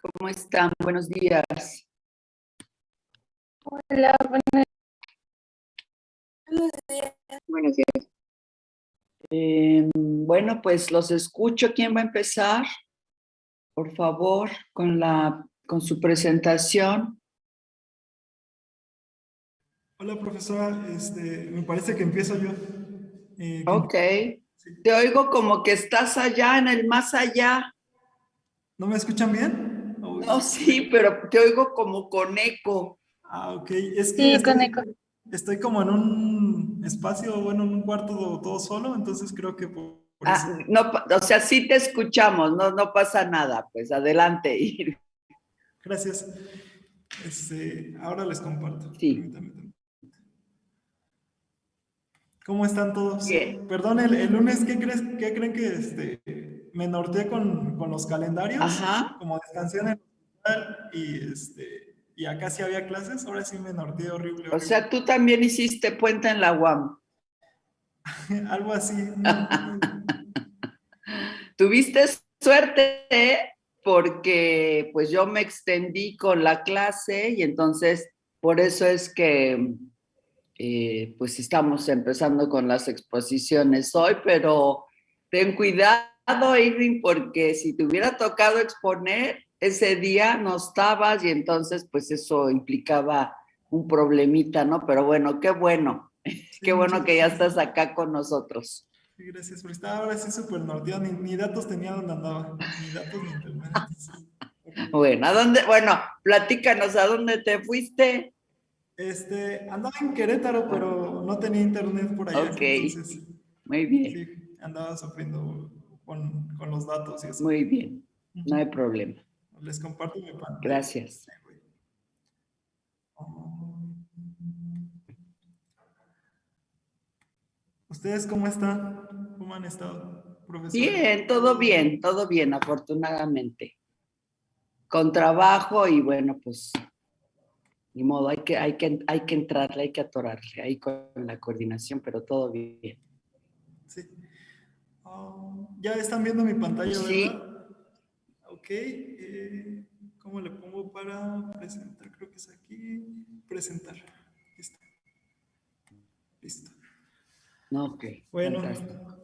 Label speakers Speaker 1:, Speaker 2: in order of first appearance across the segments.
Speaker 1: ¿Cómo están? Buenos días.
Speaker 2: Hola, buenos
Speaker 1: días. Buenos días. Bueno, pues los escucho. ¿Quién va a empezar? Por favor, con su presentación.
Speaker 3: Hola, profesora. Me parece que empiezo yo.
Speaker 1: Ok.
Speaker 3: Sí.
Speaker 1: Te oigo como que estás allá, en el más allá.
Speaker 3: ¿No me escuchan bien?
Speaker 1: No, sí, pero te oigo como con eco.
Speaker 3: Ah, ok. Es que
Speaker 2: Sí, con eco.
Speaker 3: estoy como en un espacio, bueno, en un cuarto todo solo, entonces creo que por eso.
Speaker 1: No, o sea, sí te escuchamos, no pasa nada. Pues adelante.
Speaker 3: Gracias. Ahora les comparto.
Speaker 1: Sí.
Speaker 3: Permítanme. ¿Cómo están todos?
Speaker 1: Bien.
Speaker 3: Perdón, el lunes, ¿qué creen que me norteé con los calendarios?
Speaker 1: Ajá.
Speaker 3: Como descansé en el hospital y acá sí había clases, ahora sí me norteé horrible.
Speaker 1: O sea, tú también hiciste puente en la UAM.
Speaker 3: Algo así.
Speaker 1: Tuviste suerte, porque pues yo me extendí con la clase y entonces por eso es que pues estamos empezando con las exposiciones hoy, pero ten cuidado, Irving, porque si te hubiera tocado exponer ese día no estabas y entonces pues eso implicaba un problemita, ¿no? Pero bueno,
Speaker 3: Sí,
Speaker 1: qué bueno que ya
Speaker 3: gracias.
Speaker 1: estás acá con nosotros.
Speaker 3: Sí, gracias, pero estaba ahora sí súper norteado, ni datos tenía donde andaba, ni datos ni internet. Entonces,
Speaker 1: Bueno, ¿a dónde? Bueno, platícanos, ¿a dónde te fuiste?
Speaker 3: andaba en Querétaro, pero no tenía internet por allá,
Speaker 1: Ok,
Speaker 3: entonces
Speaker 1: muy bien,
Speaker 3: sí, andaba sufriendo con los datos y eso.
Speaker 1: muy bien, no hay problema.
Speaker 3: Les comparto mi pantalla.
Speaker 1: Gracias.
Speaker 3: ¿Ustedes cómo están? ¿Cómo han estado, profesora?
Speaker 1: Bien, todo bien, afortunadamente. Con trabajo y bueno, pues ni modo, hay que entrarle, hay que atorarle ahí con la coordinación, pero todo bien.
Speaker 3: Sí. Ya están viendo mi pantalla,
Speaker 1: Sí.
Speaker 3: ¿verdad? Ok. ¿Cómo le pongo para presentar? Creo que es aquí. Presentar. Listo. Listo.
Speaker 1: No, ok,
Speaker 3: Bueno.
Speaker 1: fantástico.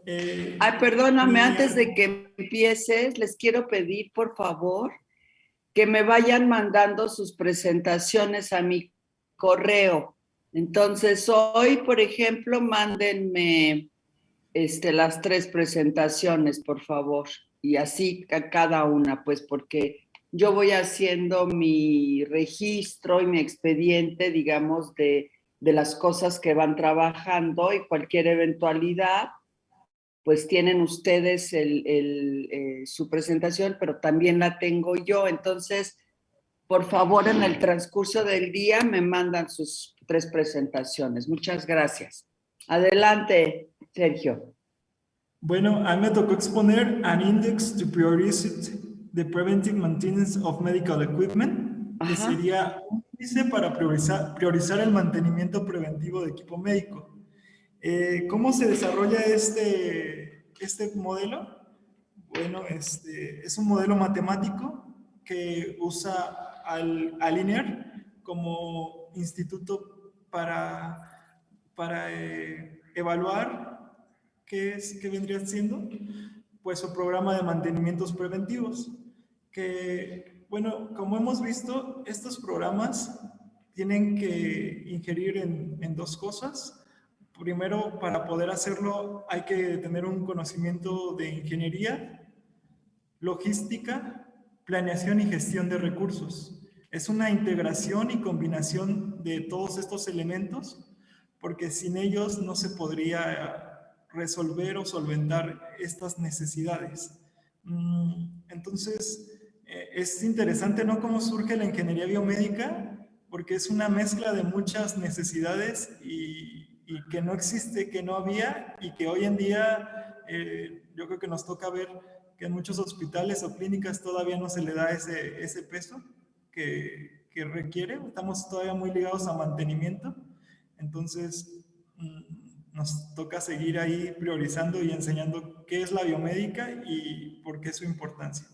Speaker 1: Ay, perdóname, antes de que empieces, les quiero pedir, por favor, que me vayan mandando sus presentaciones a mi correo. Entonces, hoy, por ejemplo, mándenme las 3 presentaciones, por favor, y así a cada una, pues porque yo voy haciendo mi registro y mi expediente, digamos, de las cosas que van trabajando y cualquier eventualidad, pues tienen ustedes su presentación, pero también la tengo yo. Entonces, por favor, en el transcurso del día me mandan sus 3 presentaciones. Muchas gracias. Adelante, Sergio.
Speaker 3: Bueno, a mí me tocó exponer an index to prioritize the preventive maintenance of medical equipment, que sería un índice para priorizar el mantenimiento preventivo de equipo médico. ¿Cómo se desarrolla este modelo? Bueno, es un modelo matemático que usa al INER como instituto para evaluar qué vendría siendo pues su programa de mantenimientos preventivos. Que, bueno, como hemos visto, estos programas tienen que ingerir en 2 cosas. Primero, para poder hacerlo hay que tener un conocimiento de ingeniería, logística, planeación y gestión de recursos. Es una integración y combinación de todos estos elementos, porque sin ellos no se podría resolver o solventar estas necesidades. Entonces, es interesante, ¿no?, cómo surge la ingeniería biomédica, porque es una mezcla de muchas necesidades y que no existe, que no había, y que hoy en día yo creo que nos toca ver que en muchos hospitales o clínicas todavía no se le da ese peso que requiere. Estamos todavía muy ligados a mantenimiento. Entonces, nos toca seguir ahí priorizando y enseñando qué es la biomédica y por qué su importancia.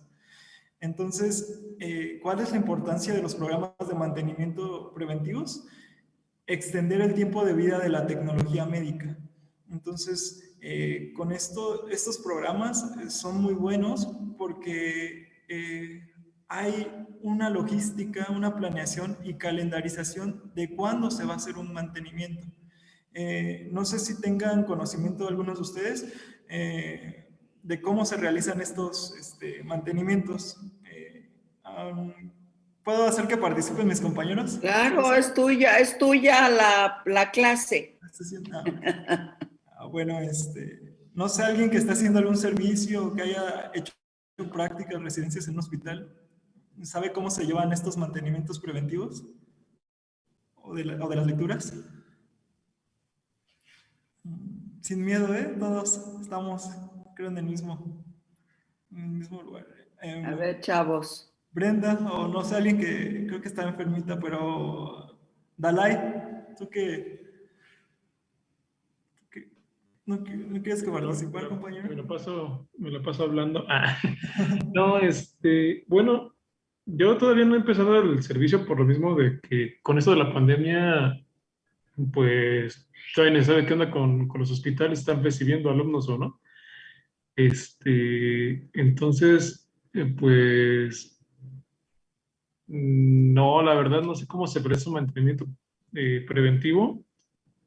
Speaker 3: Entonces, ¿cuál es la importancia de los programas de mantenimiento preventivos? Extender el tiempo de vida de la tecnología médica. Entonces, con estos programas son muy buenos porque hay una logística, una planeación y calendarización de cuándo se va a hacer un mantenimiento. No sé si tengan conocimiento algunos de ustedes de cómo se realizan estos mantenimientos. ¿Puedo hacer que participen mis compañeros?
Speaker 1: Claro, es tuya la clase.
Speaker 3: Bueno, no sé, alguien que está haciendo algún servicio, que haya hecho prácticas, residencias en un hospital, ¿sabe cómo se llevan estos mantenimientos preventivos? ¿O de las lecturas? Sin miedo, ¿eh? Todos estamos, creo, en el mismo lugar.
Speaker 1: A ver, chavos.
Speaker 3: Brenda, o no sé, alguien que creo que está enfermita, pero Dalai, ¿tú no quieres que participar, compañero?
Speaker 2: Me lo paso hablando. No, bueno, yo todavía no he empezado el servicio por lo mismo de que con esto de la pandemia, pues todavía no se sabe qué onda con los hospitales, están recibiendo alumnos o no. Entonces, pues, no, la verdad no sé cómo se presta un mantenimiento preventivo.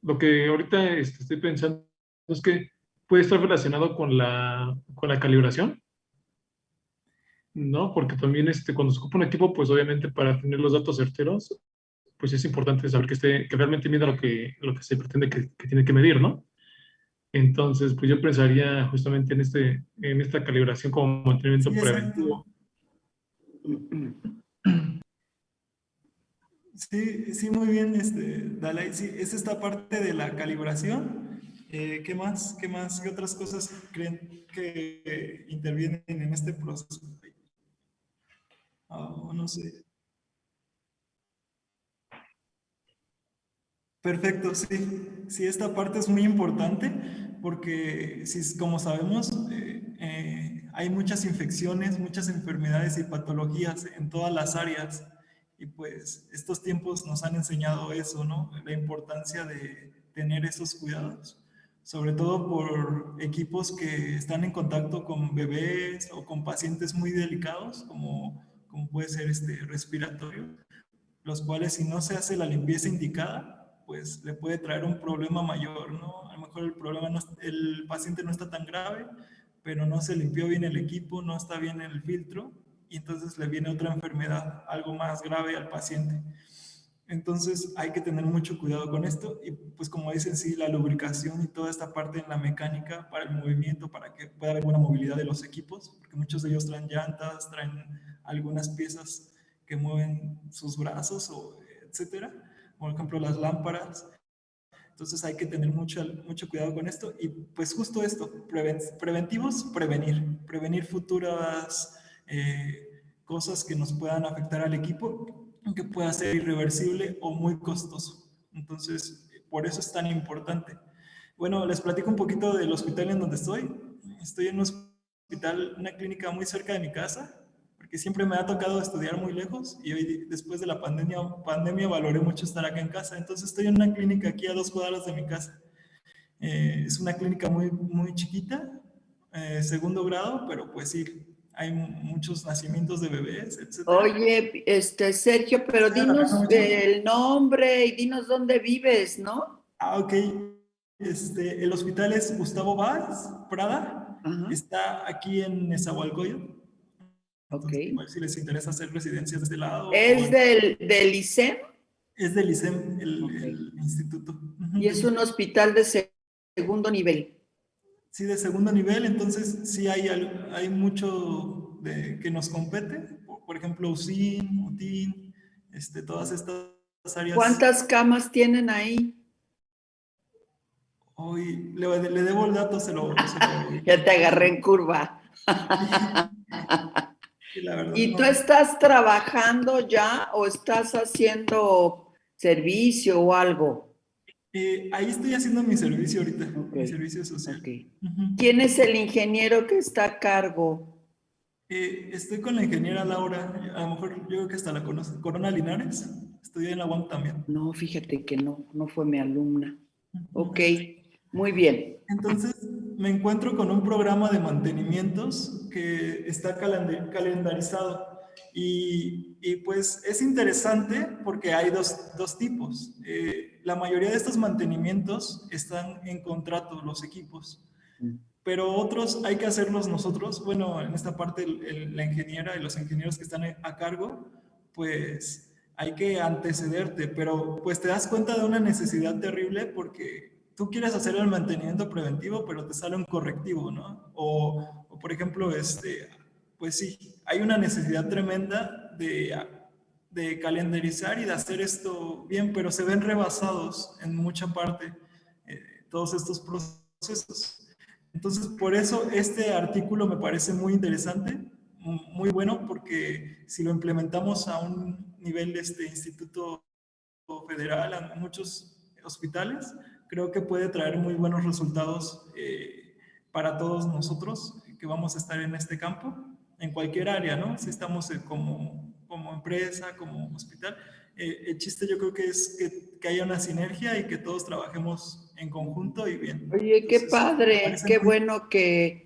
Speaker 2: Lo que ahorita estoy pensando es que puede estar relacionado con la calibración, ¿no? Porque también cuando se ocupa un equipo, pues obviamente para tener los datos certeros, pues es importante saber que realmente mida lo que se pretende que tiene que medir, ¿no? Entonces, pues yo pensaría justamente en esta calibración como mantenimiento
Speaker 3: Sí,
Speaker 2: preventivo.
Speaker 3: exacto. Sí, sí, muy bien, Dalai. Sí, es esta parte de la calibración. ¿Qué más? ¿Qué más? ¿Qué otras cosas creen que intervienen en este proceso? No sé. Perfecto, sí. Sí, esta parte es muy importante porque, sí, como sabemos, hay muchas infecciones, muchas enfermedades y patologías en todas las áreas. Y pues estos tiempos nos han enseñado eso, ¿no? La importancia de tener esos cuidados, sobre todo por equipos que están en contacto con bebés o con pacientes muy delicados, como puede ser respiratorio, los cuales si no se hace la limpieza indicada, pues le puede traer un problema mayor, ¿no? A lo mejor el problema el paciente no está tan grave, pero no se limpió bien el equipo, no está bien el filtro, y entonces le viene otra enfermedad, algo más grave al paciente. Entonces hay que tener mucho cuidado con esto y pues como dicen, sí, la lubricación y toda esta parte en la mecánica para el movimiento, para que pueda haber buena movilidad de los equipos, porque muchos de ellos traen llantas, traen algunas piezas que mueven sus brazos, etcétera. Por ejemplo, las lámparas. Entonces hay que tener mucho cuidado con esto y pues justo esto, preventivos, prevenir futuras cosas que nos puedan afectar al equipo, que pueda ser irreversible o muy costoso. Entonces, por eso es tan importante. Bueno, les platico un poquito del hospital en donde estoy. Estoy en un hospital, una clínica muy cerca de mi casa, porque siempre me ha tocado estudiar muy lejos y hoy, después de la pandemia valoré mucho estar acá en casa. Entonces estoy en una clínica aquí a 2 cuadras de mi casa. Es una clínica muy, muy chiquita, segundo grado, pero pues sí, hay muchos nacimientos de bebés, etcétera.
Speaker 1: Oye, Sergio, pero
Speaker 3: ¿Estoy atacando
Speaker 1: dinos
Speaker 3: mucho?
Speaker 1: el nombre y dinos dónde vives, ¿no?
Speaker 3: Ok. El hospital es Gustavo Báez, Prada.
Speaker 1: Ajá,
Speaker 3: Está aquí en Nezahualcóyotl.
Speaker 1: ok.
Speaker 3: Entonces, igual si les interesa hacer residencias de este lado.
Speaker 1: ¿Es del ICEM?
Speaker 3: Es del ISEM,
Speaker 1: Ok.
Speaker 3: el instituto.
Speaker 1: Y es un hospital de segundo nivel.
Speaker 3: Sí, de segundo nivel, entonces sí hay mucho que nos compete. Por ejemplo, USIN, UTIN, todas estas áreas.
Speaker 1: ¿Cuántas camas tienen ahí?
Speaker 3: Hoy le debo el dato,
Speaker 1: Ya te agarré en curva.
Speaker 3: Sí, la verdad
Speaker 1: ¿Y tú
Speaker 3: no.
Speaker 1: estás trabajando ya o estás haciendo servicio o algo?
Speaker 3: Ahí estoy haciendo mi servicio ahorita,
Speaker 1: Ok,
Speaker 3: mi servicio social.
Speaker 1: ok. ¿Quién es el ingeniero que está a cargo?
Speaker 3: Estoy con la ingeniera Laura, a lo mejor yo creo que hasta la conoce, Corona Linares, estudié en la UAM también.
Speaker 1: No, fíjate que no fue mi alumna. Ok,
Speaker 3: Uh-huh.
Speaker 1: muy bien.
Speaker 3: Entonces me encuentro con un programa de mantenimientos que está calendarizado y pues es interesante porque hay dos tipos. La mayoría de estos mantenimientos están en contrato, los equipos, pero otros hay que hacerlos nosotros. Bueno, en esta parte la ingeniera y los ingenieros que están a cargo, pues hay que antecederte, pero pues te das cuenta de una necesidad terrible porque tú quieres hacer el mantenimiento preventivo, pero te sale un correctivo, ¿no? O por ejemplo, pues sí, hay una necesidad tremenda de calendarizar y de hacer esto bien, pero se ven rebasados en mucha parte todos estos procesos. Entonces, por eso este artículo me parece muy interesante, muy bueno, porque si lo implementamos a un nivel de este instituto federal, a muchos hospitales, creo que puede traer muy buenos resultados para todos nosotros que vamos a estar en este campo, en cualquier área, ¿no? Si estamos como empresa, como hospital. El chiste yo creo que es que haya una sinergia y que todos trabajemos en conjunto y bien.
Speaker 1: Oye, qué
Speaker 3: Entonces,
Speaker 1: padre, qué bueno que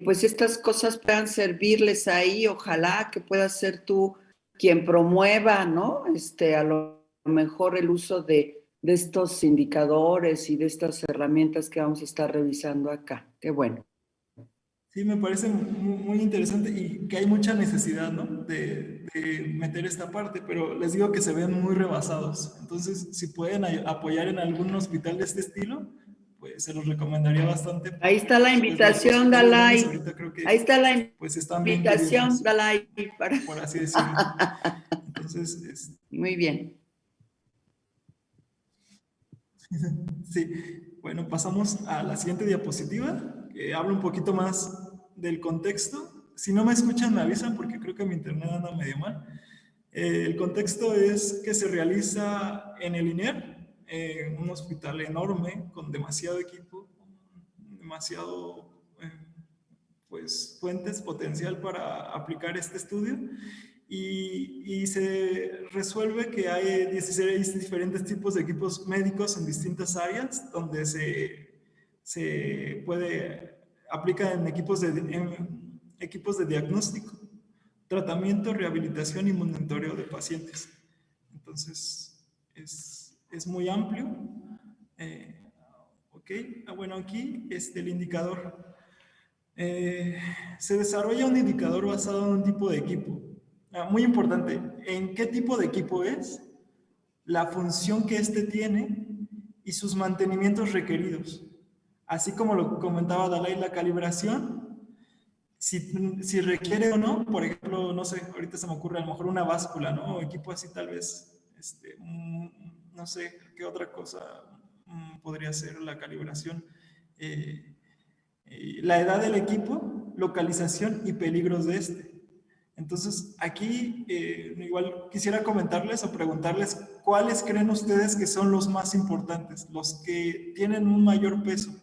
Speaker 1: pues estas cosas puedan servirles ahí. Ojalá que puedas ser tú quien promueva, ¿no? A lo mejor el uso de estos indicadores y de estas herramientas que vamos a estar revisando acá. Qué bueno.
Speaker 3: Sí, me parece muy interesante y que hay mucha necesidad, ¿no? De meter esta parte, pero les digo que se ven muy rebasados. Entonces, si pueden apoyar en algún hospital de este estilo, pues se los recomendaría bastante
Speaker 1: Ahí
Speaker 3: porque
Speaker 1: está la
Speaker 3: pues, los
Speaker 1: invitación,
Speaker 3: hospitales grandes
Speaker 1: Dalai.
Speaker 3: ahorita creo
Speaker 1: Ahí
Speaker 3: que
Speaker 1: está la
Speaker 3: pues están bien
Speaker 1: invitación,
Speaker 3: cubiertos,
Speaker 1: Dalai.
Speaker 3: por así decirlo. Entonces,
Speaker 1: Muy bien.
Speaker 3: sí, bueno, pasamos a la siguiente diapositiva, que habla un poquito más del contexto. Si no me escuchan, me avisan porque creo que mi internet anda medio mal. El contexto es que se realiza en el INER, un hospital enorme con demasiado equipo, demasiado pues, fuentes potencial para aplicar este estudio. Y se resuelve que hay 16 diferentes tipos de equipos médicos en distintas áreas donde se puede aplicar en equipos de diagnóstico, tratamiento, rehabilitación y monitoreo de pacientes. Entonces, es muy amplio. Ok, bueno, aquí el indicador. Se desarrolla un indicador basado en un tipo de equipo. Muy importante, ¿en qué tipo de equipo es? La función que éste tiene y sus mantenimientos requeridos. Así como lo comentaba Dalai, la calibración, si requiere o no, por ejemplo, no sé, ahorita se me ocurre a lo mejor una báscula, ¿no? O equipo así tal vez, no sé, qué otra cosa podría ser la calibración. La edad del equipo, localización y peligros de este. Entonces, aquí igual quisiera comentarles o preguntarles cuáles creen ustedes que son los más importantes, los que tienen un mayor peso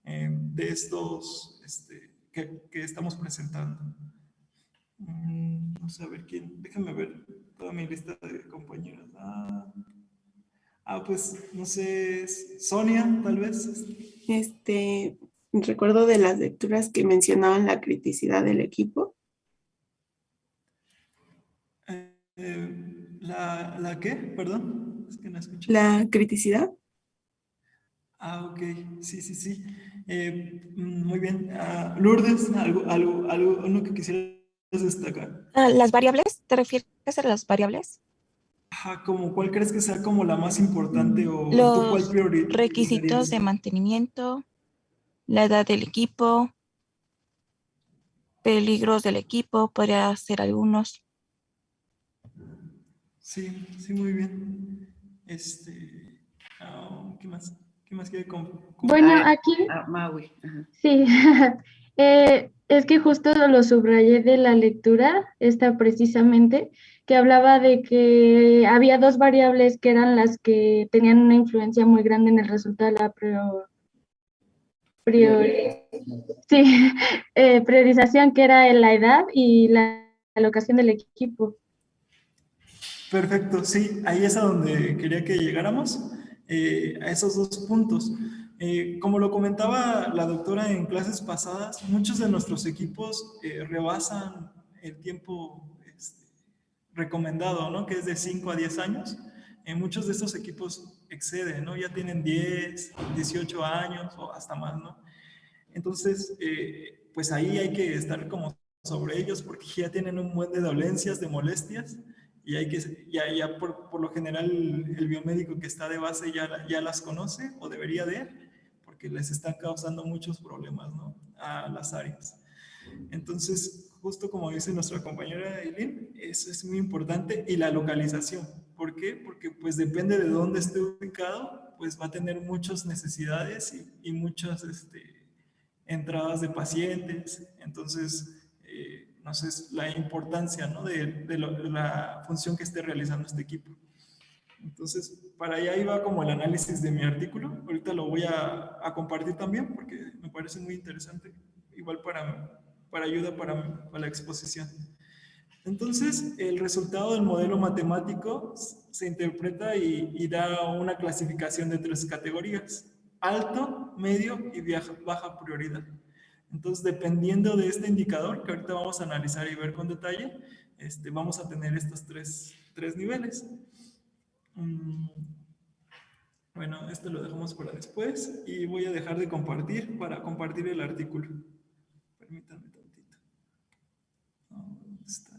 Speaker 3: de estos que estamos presentando. No sé, a ver quién, déjenme ver toda mi lista de compañeras. Pues no sé, Sonia, tal vez.
Speaker 4: Recuerdo de las lecturas que mencionaban la criticidad del equipo.
Speaker 3: ¿La qué? Perdón, es que no escuché.
Speaker 4: La criticidad.
Speaker 3: Ok, sí. Muy bien. Lourdes, algo que quisieras destacar.
Speaker 5: ¿Las variables? ¿Te refieres a las variables?
Speaker 3: ¿Cuál crees que sea como la más importante o tú cuál
Speaker 5: Los
Speaker 3: priorizarías?
Speaker 5: requisitos de mantenimiento, la edad del equipo, peligros del equipo, podría ser algunos.
Speaker 3: Sí, muy bien. ¿Qué más? ¿Qué más quiere
Speaker 6: Bueno, aquí
Speaker 1: Maui.
Speaker 6: sí, es que justo lo subrayé de la lectura, esta precisamente, que hablaba de que había dos variables que eran las que tenían una influencia muy grande en el resultado de la Sí, priorización que era la edad y la alocación del equipo.
Speaker 3: Perfecto, sí, ahí es a donde quería que llegáramos, a esos dos puntos. Como lo comentaba la doctora en clases pasadas, muchos de nuestros equipos rebasan el tiempo recomendado, ¿no? Que es de 5 a 10 años. Muchos de estos equipos exceden, ¿no? Ya tienen 10, 18 años o hasta más, ¿no? Entonces, pues ahí hay que estar como sobre ellos porque ya tienen un buen de dolencias, de molestias, y hay que, ya por lo general el biomédico que está de base ya las conoce o debería de, porque les están causando muchos problemas, ¿no? A las áreas. Entonces, justo como dice nuestra compañera Eileen, eso es muy importante, y la localización. ¿Por qué? Porque pues depende de dónde esté ubicado, pues va a tener muchas necesidades y muchas entradas de pacientes. Entonces, no sé, es la importancia, ¿no? de la función que esté realizando este equipo. Entonces, para allá iba como el análisis de mi artículo. Ahorita lo voy a compartir también porque me parece muy interesante, igual para ayuda para la exposición. Entonces, el resultado del modelo matemático se interpreta y da una clasificación de 3 categorías: alto, medio y baja prioridad. Entonces, dependiendo de este indicador, que ahorita vamos a analizar y ver con detalle, vamos a tener estos tres niveles. Bueno, esto lo dejamos para después y voy a dejar de compartir para compartir el artículo. Permítanme tantito. ¿Dónde está?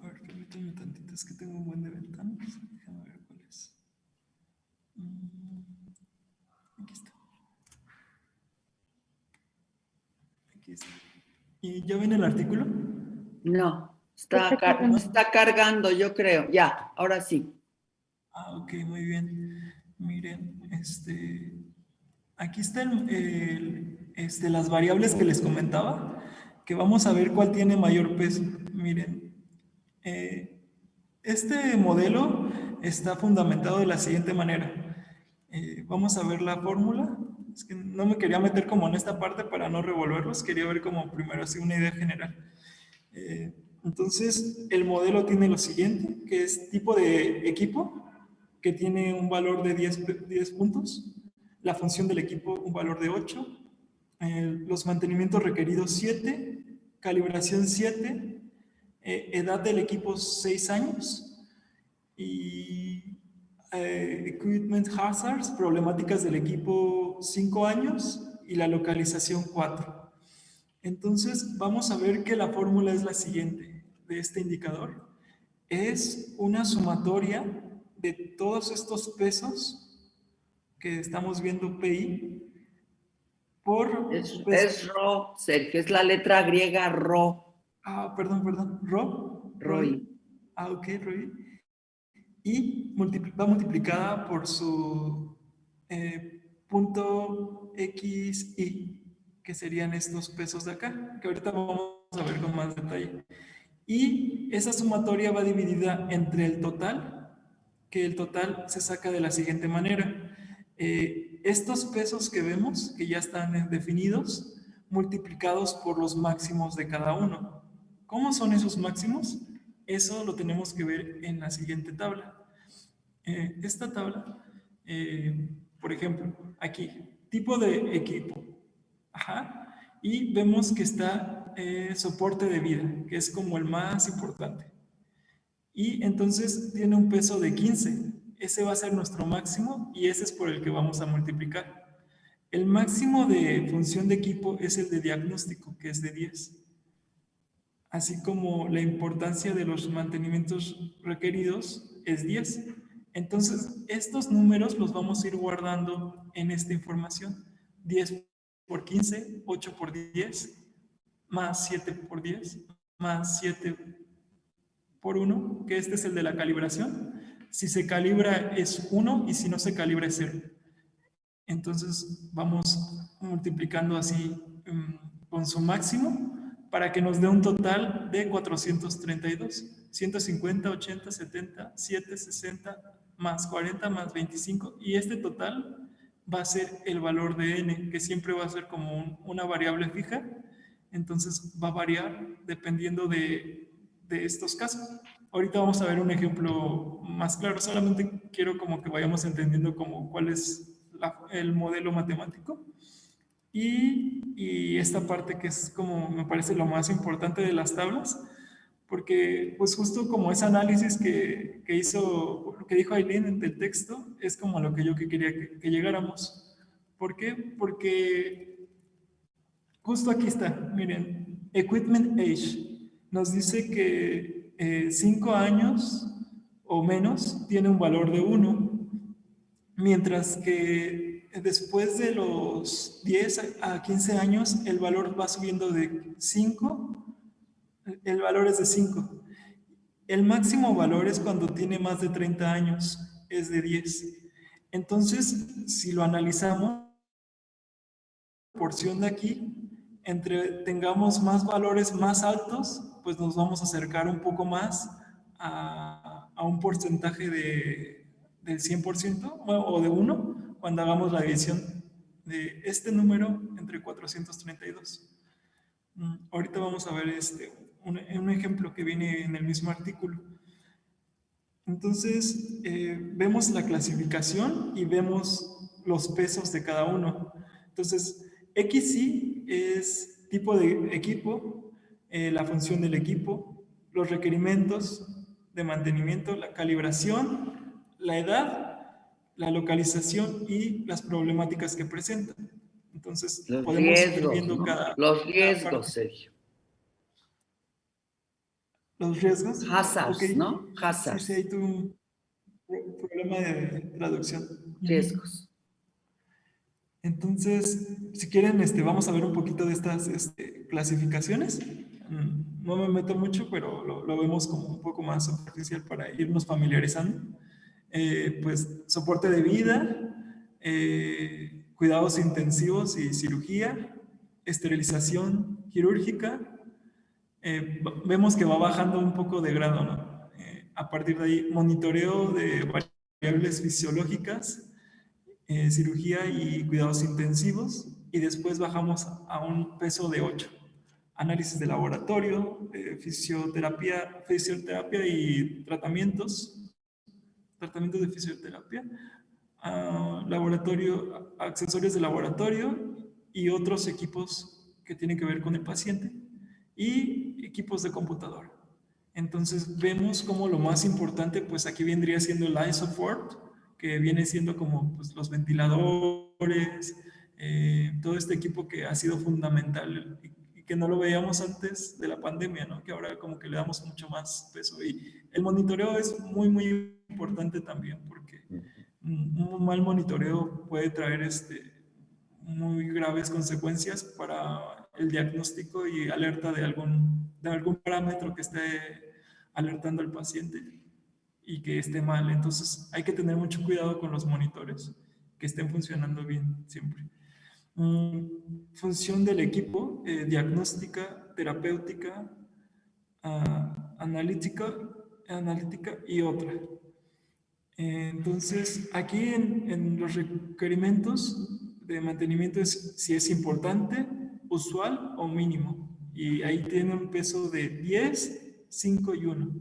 Speaker 3: A ver, permítanme tantito, es que tengo un buen de ventanas. Déjame ver cuál es. Aquí está. Aquí está. ¿Y ya ven el artículo?
Speaker 1: No, está cargando, yo creo. Ya, ahora sí.
Speaker 3: Ah, ok, muy bien. Miren, aquí están las variables que les comentaba, que vamos a ver cuál tiene mayor peso. Miren, este modelo está fundamentado de la siguiente manera. Vamos a ver la fórmula. Es que no me quería meter como en esta parte para no revolverlos, quería ver como primero así una idea general. Entonces, el modelo tiene lo siguiente, que es tipo de equipo, que tiene un valor de 10 puntos, la función del equipo un valor de 8, los mantenimientos requeridos 7, calibración 7, edad del equipo 6 años y equipment hazards, problemáticas del equipo 5 años y la localización 4. Entonces vamos a ver que la fórmula es la siguiente de este indicador. Es una sumatoria de todos estos pesos que estamos viendo PI por...
Speaker 1: Es Rho, Sergio, es la letra griega Rho.
Speaker 3: Ah, perdón,
Speaker 1: Roy.
Speaker 3: Ah, ok, Roy. Y va multiplicada por su punto XI, que serían estos pesos de acá, que ahorita vamos a ver con más detalle. Y esa sumatoria va dividida entre el total, que el total se saca de la siguiente manera. Estos pesos que vemos, que ya están definidos, multiplicados por los máximos de cada uno. ¿Cómo son esos máximos? Eso lo tenemos que ver en la siguiente tabla. Esta tabla, por ejemplo, aquí, tipo de equipo. Ajá. Y vemos que está soporte de vida, que es como el más importante. Y entonces tiene un peso de 15. Ese va a ser nuestro máximo y ese es por el que vamos a multiplicar. El máximo de función de equipo es el de diagnóstico, que es de 10. Así como la importancia de los mantenimientos requeridos es 10. Entonces, estos números los vamos a ir guardando en esta información. 10 por 15, 8 por 10, más 7 por 10, más 7 por 1, que este es el de la calibración. Si se calibra es 1 y si no se calibra es 0. Entonces vamos multiplicando así con su máximo para que nos dé un total de 432. 150, 80, 70, 7, 60, más 40, más 25, y este total va a ser el valor de n, que siempre va a ser como una variable fija, entonces va a variar dependiendo de estos casos. Ahorita vamos a ver un ejemplo más claro, solamente quiero como que vayamos entendiendo como cuál es el modelo matemático. Y esta parte que es como me parece lo más importante de las tablas, porque pues justo como ese análisis que hizo, lo que dijo Aileen del texto, es como lo que yo quería que llegáramos. ¿Por qué? Porque justo aquí está, miren, Equipment Age nos dice que 5 años o menos tiene un valor de 1, mientras que después de los 10 a 15 años el valor va subiendo de 5, el valor es de 5. El máximo valor es cuando tiene más de 30 años, es de 10. Entonces, si lo analizamos, la porción de aquí, entre tengamos más valores más altos, pues nos vamos a acercar un poco más a un porcentaje del 100% o de 1 cuando hagamos la división de este número entre 432. Ahorita vamos a ver un ejemplo que viene en el mismo artículo. Entonces, vemos la clasificación y vemos los pesos de cada uno. Entonces, XY es tipo de equipo, la función del equipo, los requerimientos de mantenimiento, la calibración, la edad, la localización y las problemáticas que presentan. Entonces,
Speaker 1: los
Speaker 3: podemos
Speaker 1: riesgos,
Speaker 3: ir viendo
Speaker 1: ¿no?
Speaker 3: cada
Speaker 1: Riesgos, Sergio.
Speaker 3: Los riesgos.
Speaker 1: Hazards,
Speaker 3: Okay.
Speaker 1: ¿no? Hazards.
Speaker 3: Sí, hay un problema de traducción.
Speaker 1: Riesgos.
Speaker 3: Entonces, si quieren, vamos a ver un poquito de estas clasificaciones. No me meto mucho, pero lo vemos como un poco más superficial para irnos familiarizando. Pues soporte de vida, cuidados intensivos y cirugía, esterilización quirúrgica. Vemos que va bajando un poco de grado, ¿no? A partir de ahí, monitoreo de variables fisiológicas, cirugía y cuidados intensivos, y después bajamos a un peso de 8. Análisis de laboratorio, fisioterapia y tratamientos de fisioterapia, laboratorio, accesorios de laboratorio y otros equipos que tienen que ver con el paciente, y equipos de computadora. Entonces vemos como lo más importante, pues aquí vendría siendo el life support, que viene siendo como pues, los ventiladores, todo este equipo que ha sido fundamental y que no lo veíamos antes de la pandemia, ¿no? Que ahora como que le damos mucho más peso. Y el monitoreo es muy, muy importante también, porque un mal monitoreo puede traer muy graves consecuencias para el diagnóstico y alerta de algún parámetro que esté alertando al paciente y que esté mal. Entonces hay que tener mucho cuidado con los monitores, que estén funcionando bien siempre. Función del equipo, diagnóstica, terapéutica, analítica y otra. Entonces, aquí en los requerimientos de mantenimiento es si es importante, usual o mínimo. Y ahí tiene un peso de 10, 5 y 1.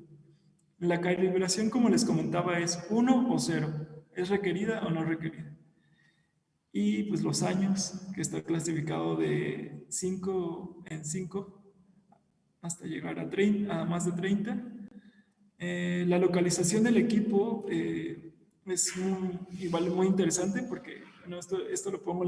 Speaker 3: La calibración, como les comentaba, es 1 o 0. ¿Es requerida o no requerida? Y pues los años, que está clasificado de 5 en 5 hasta llegar a más de 30. La localización del equipo es igual muy interesante porque bueno, esto lo pongo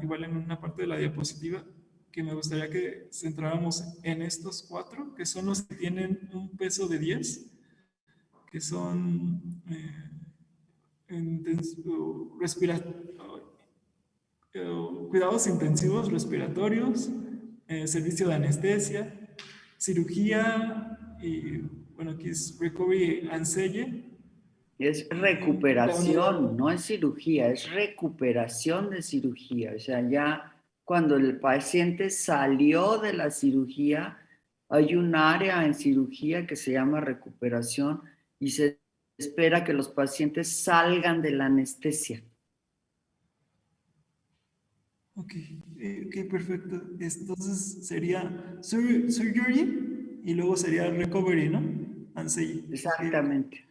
Speaker 3: igual en una parte de la diapositiva, que me gustaría que centráramos en estos 4, que son los que tienen un peso de 10, que son cuidados intensivos respiratorios, servicio de anestesia, cirugía y bueno, aquí es Recovery and Selle.
Speaker 1: Es recuperación, no es cirugía, es recuperación de cirugía. O sea, ya cuando el paciente salió de la cirugía, Hay un área en cirugía que se llama recuperación y se espera que los pacientes salgan de la anestesia.
Speaker 3: Ok, perfecto. Entonces sería surgery y luego sería recovery, ¿no? Ansei.
Speaker 1: Exactamente.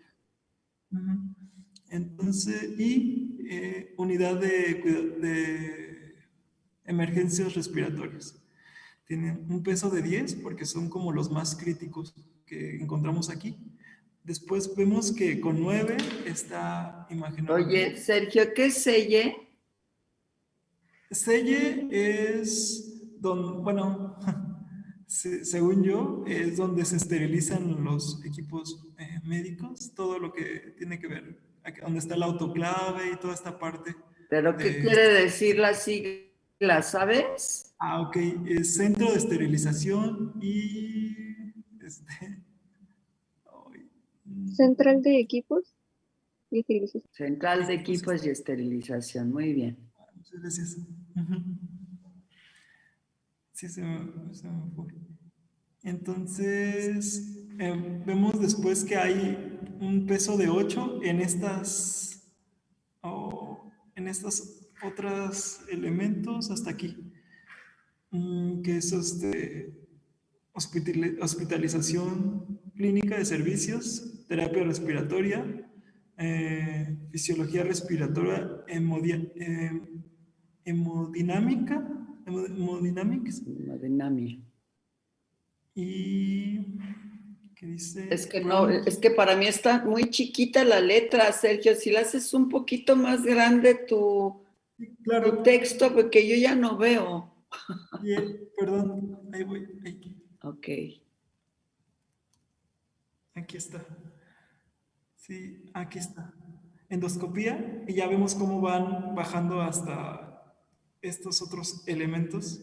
Speaker 3: Entonces, y unidad de emergencias respiratorias. Tienen un peso de 10 porque son como los más críticos que encontramos aquí. Después vemos que con 9 está imagenología.
Speaker 1: Oye, Sergio, ¿qué es selle?
Speaker 3: Selle es donde, bueno, según yo, es donde se esterilizan los equipos médicos, todo lo que tiene que ver, donde está el autoclave y toda esta parte.
Speaker 1: ¿Pero qué quiere decir la sigla, sabes?
Speaker 3: Ah, ok, es centro de esterilización y...
Speaker 7: Central de equipos y esterilización.
Speaker 1: Central de equipos y esterilización, muy bien.
Speaker 3: Muchas gracias. Sí, se me fue. Entonces, vemos después que hay un peso de 8 en estas otros elementos hasta aquí, que es hospitalización clínica de servicios, terapia respiratoria, fisiología respiratoria, hemodinámica, y ¿qué dice?
Speaker 1: Es que no, es que para mí está muy chiquita la letra, Sergio. Si la haces un poquito más grande tu texto, porque yo ya no veo.
Speaker 3: Perdón, ahí voy. Ahí.
Speaker 1: Ok.
Speaker 3: Aquí está. Sí, aquí está. Endoscopía, y ya vemos cómo van bajando hasta estos otros elementos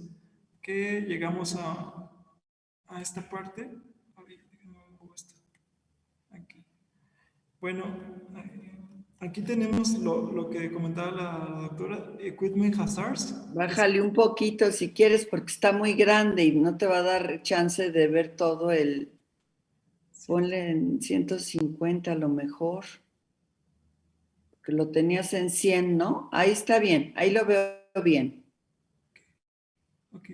Speaker 3: que llegamos a esta parte. Aquí. Bueno, aquí tenemos lo que comentaba la doctora, Equipment Hazards.
Speaker 1: Bájale un poquito si quieres, porque está muy grande y no te va a dar chance de ver todo el... Ponle en 150 a lo mejor. Que lo tenías en 100, ¿no? Ahí está bien, ahí lo veo bien.
Speaker 3: Ok.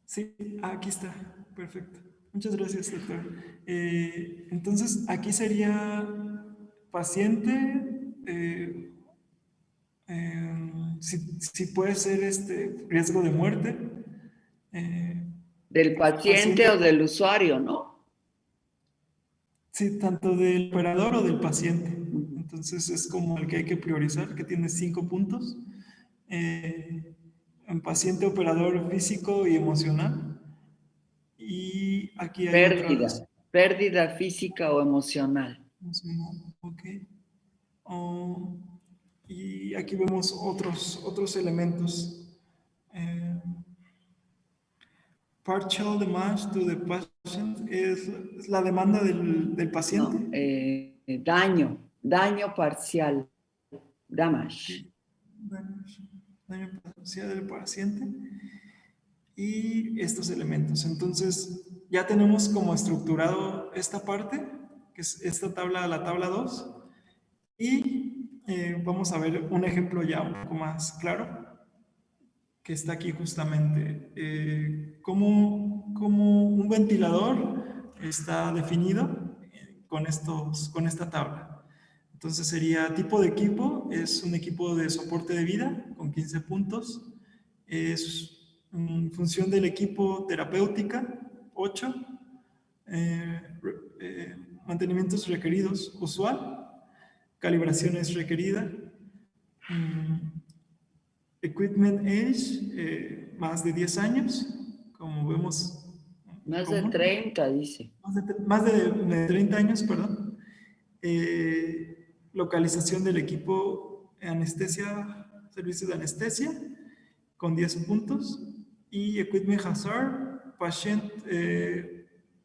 Speaker 3: Sí, aquí está. Perfecto. Muchas gracias, doctor. Entonces, aquí sería paciente, si puede ser riesgo de muerte.
Speaker 1: Del paciente o del usuario, ¿no?
Speaker 3: Sí, tanto del operador o del paciente. Entonces es como el que hay que priorizar, que tiene 5 puntos. En paciente, operador físico y emocional. Y aquí hay
Speaker 1: pérdida física o emocional.
Speaker 3: Ok. Y aquí vemos otros elementos. Partial damage to the patient es la demanda del paciente.
Speaker 1: No, daño parcial, damage.
Speaker 3: Daño parcial del paciente. Y estos elementos. Entonces, ya tenemos como estructurado esta parte, que es esta tabla, la tabla 2. Y vamos a ver un ejemplo ya un poco más claro, que está aquí justamente. Como un ventilador está definido con esta tabla. Entonces sería tipo de equipo, es un equipo de soporte de vida con 15 puntos. Es función del equipo terapéutica, 8. Mantenimientos requeridos, usual. Calibraciones requerida. Equipment age, más de 10 años, como vemos.
Speaker 1: Más de 30, dice.
Speaker 3: Más de 30 años, perdón. Localización del equipo anestesia, servicios de anestesia, con 10 puntos. Y equipment hazard,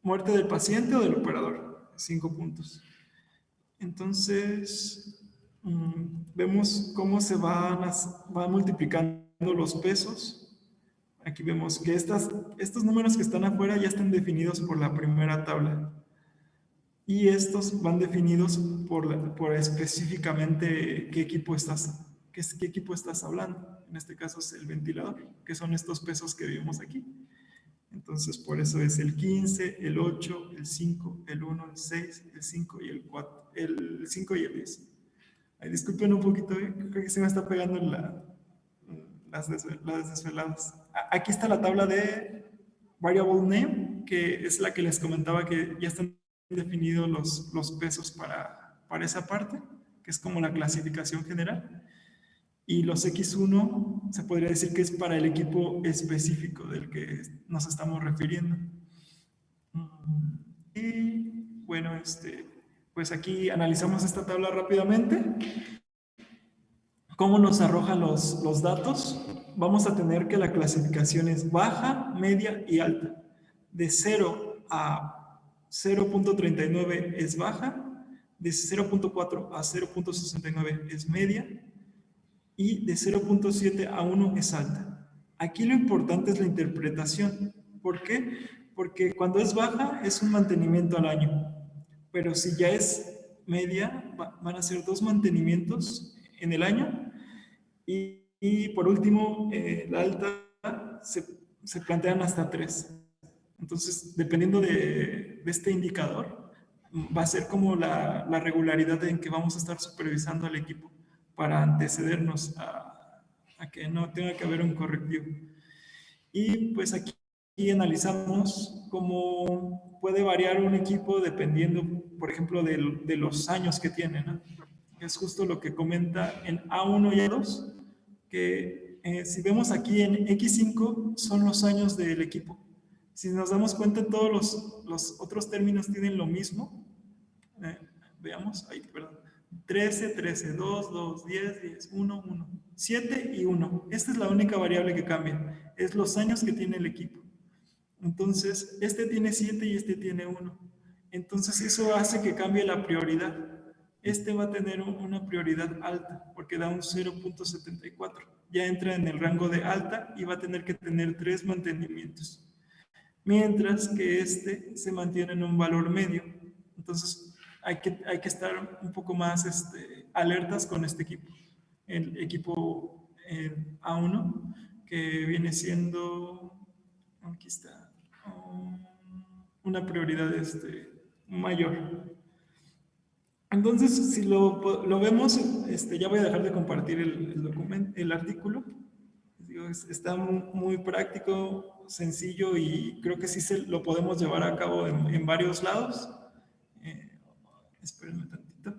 Speaker 3: muerte del paciente o del operador, 5 puntos. Entonces, vemos cómo se van multiplicando los pesos Aquí vemos que estos números que están afuera ya están definidos por la primera tabla. Y estos van definidos por específicamente qué equipo estás hablando. En este caso es el ventilador, que son estos pesos que vimos aquí. Entonces, por eso es el 15, el 8, el 5, el 1, el 6, el 5 y el 4, el 5 y el 10. Ay, disculpen un poquito, creo que se me está pegando las desveladas. Aquí está la tabla de variable name, que es la que les comentaba que ya están definidos los pesos para esa parte, que es como la clasificación general. Y los X1 se podría decir que es para el equipo específico del que nos estamos refiriendo. Y bueno, pues aquí analizamos esta tabla rápidamente. ¿Cómo nos arroja los datos? Vamos a tener que la clasificación es baja, media y alta. De 0 a 0.39 es baja, de 0.4 a 0.69 es media, y de 0.7 a 1 es alta. Aquí lo importante es la interpretación. ¿Por qué? Porque cuando es baja es un mantenimiento al año, pero si ya es media van a ser 2 mantenimientos en el año, y por último la alta se plantean hasta 3. Entonces, dependiendo de este indicador, va a ser como la regularidad en que vamos a estar supervisando al equipo para antecedernos a que no tenga que haber un correctivo. Y pues aquí analizamos cómo puede variar un equipo dependiendo, por ejemplo, de los años que tiene, ¿no? Es justo lo que comenta en A1 y A2, que si vemos aquí en X5 son los años del equipo. Si nos damos cuenta, todos los otros términos tienen lo mismo. Veamos, ahí, perdón. 13, 13, 2, 2, 10, 10, 1, 1, 7 y 1. Esta es la única variable que cambia. Es los años que tiene el equipo. Entonces, este tiene 7 y este tiene 1. Entonces, eso hace que cambie la prioridad. Este va a tener una prioridad alta porque da un 0.74. Ya entra en el rango de alta y va a tener que tener 3 mantenimientos. Mientras que este se mantiene en un valor medio. Entonces, hay que estar un poco más alertas con este equipo. El equipo A1, que viene siendo, aquí está, una prioridad mayor. Entonces, si lo vemos, ya voy a dejar de compartir el documento, el artículo. Está muy práctico, sencillo, y creo que sí lo podemos llevar a cabo en varios lados. Espérenme tantito.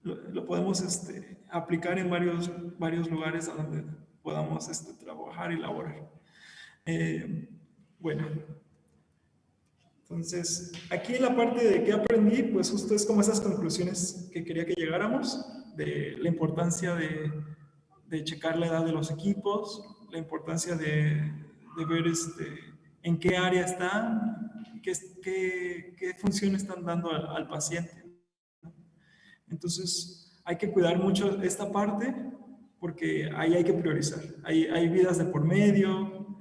Speaker 3: Lo podemos aplicar en varios lugares a donde podamos trabajar y elaborar. Bueno, entonces aquí en la parte de qué aprendí, pues justo es como esas conclusiones que quería que llegáramos, de la importancia de checar la edad de los equipos, la importancia de ver en qué área están, qué función están dando al paciente. Entonces, hay que cuidar mucho esta parte porque ahí hay que priorizar. Hay vidas de por medio,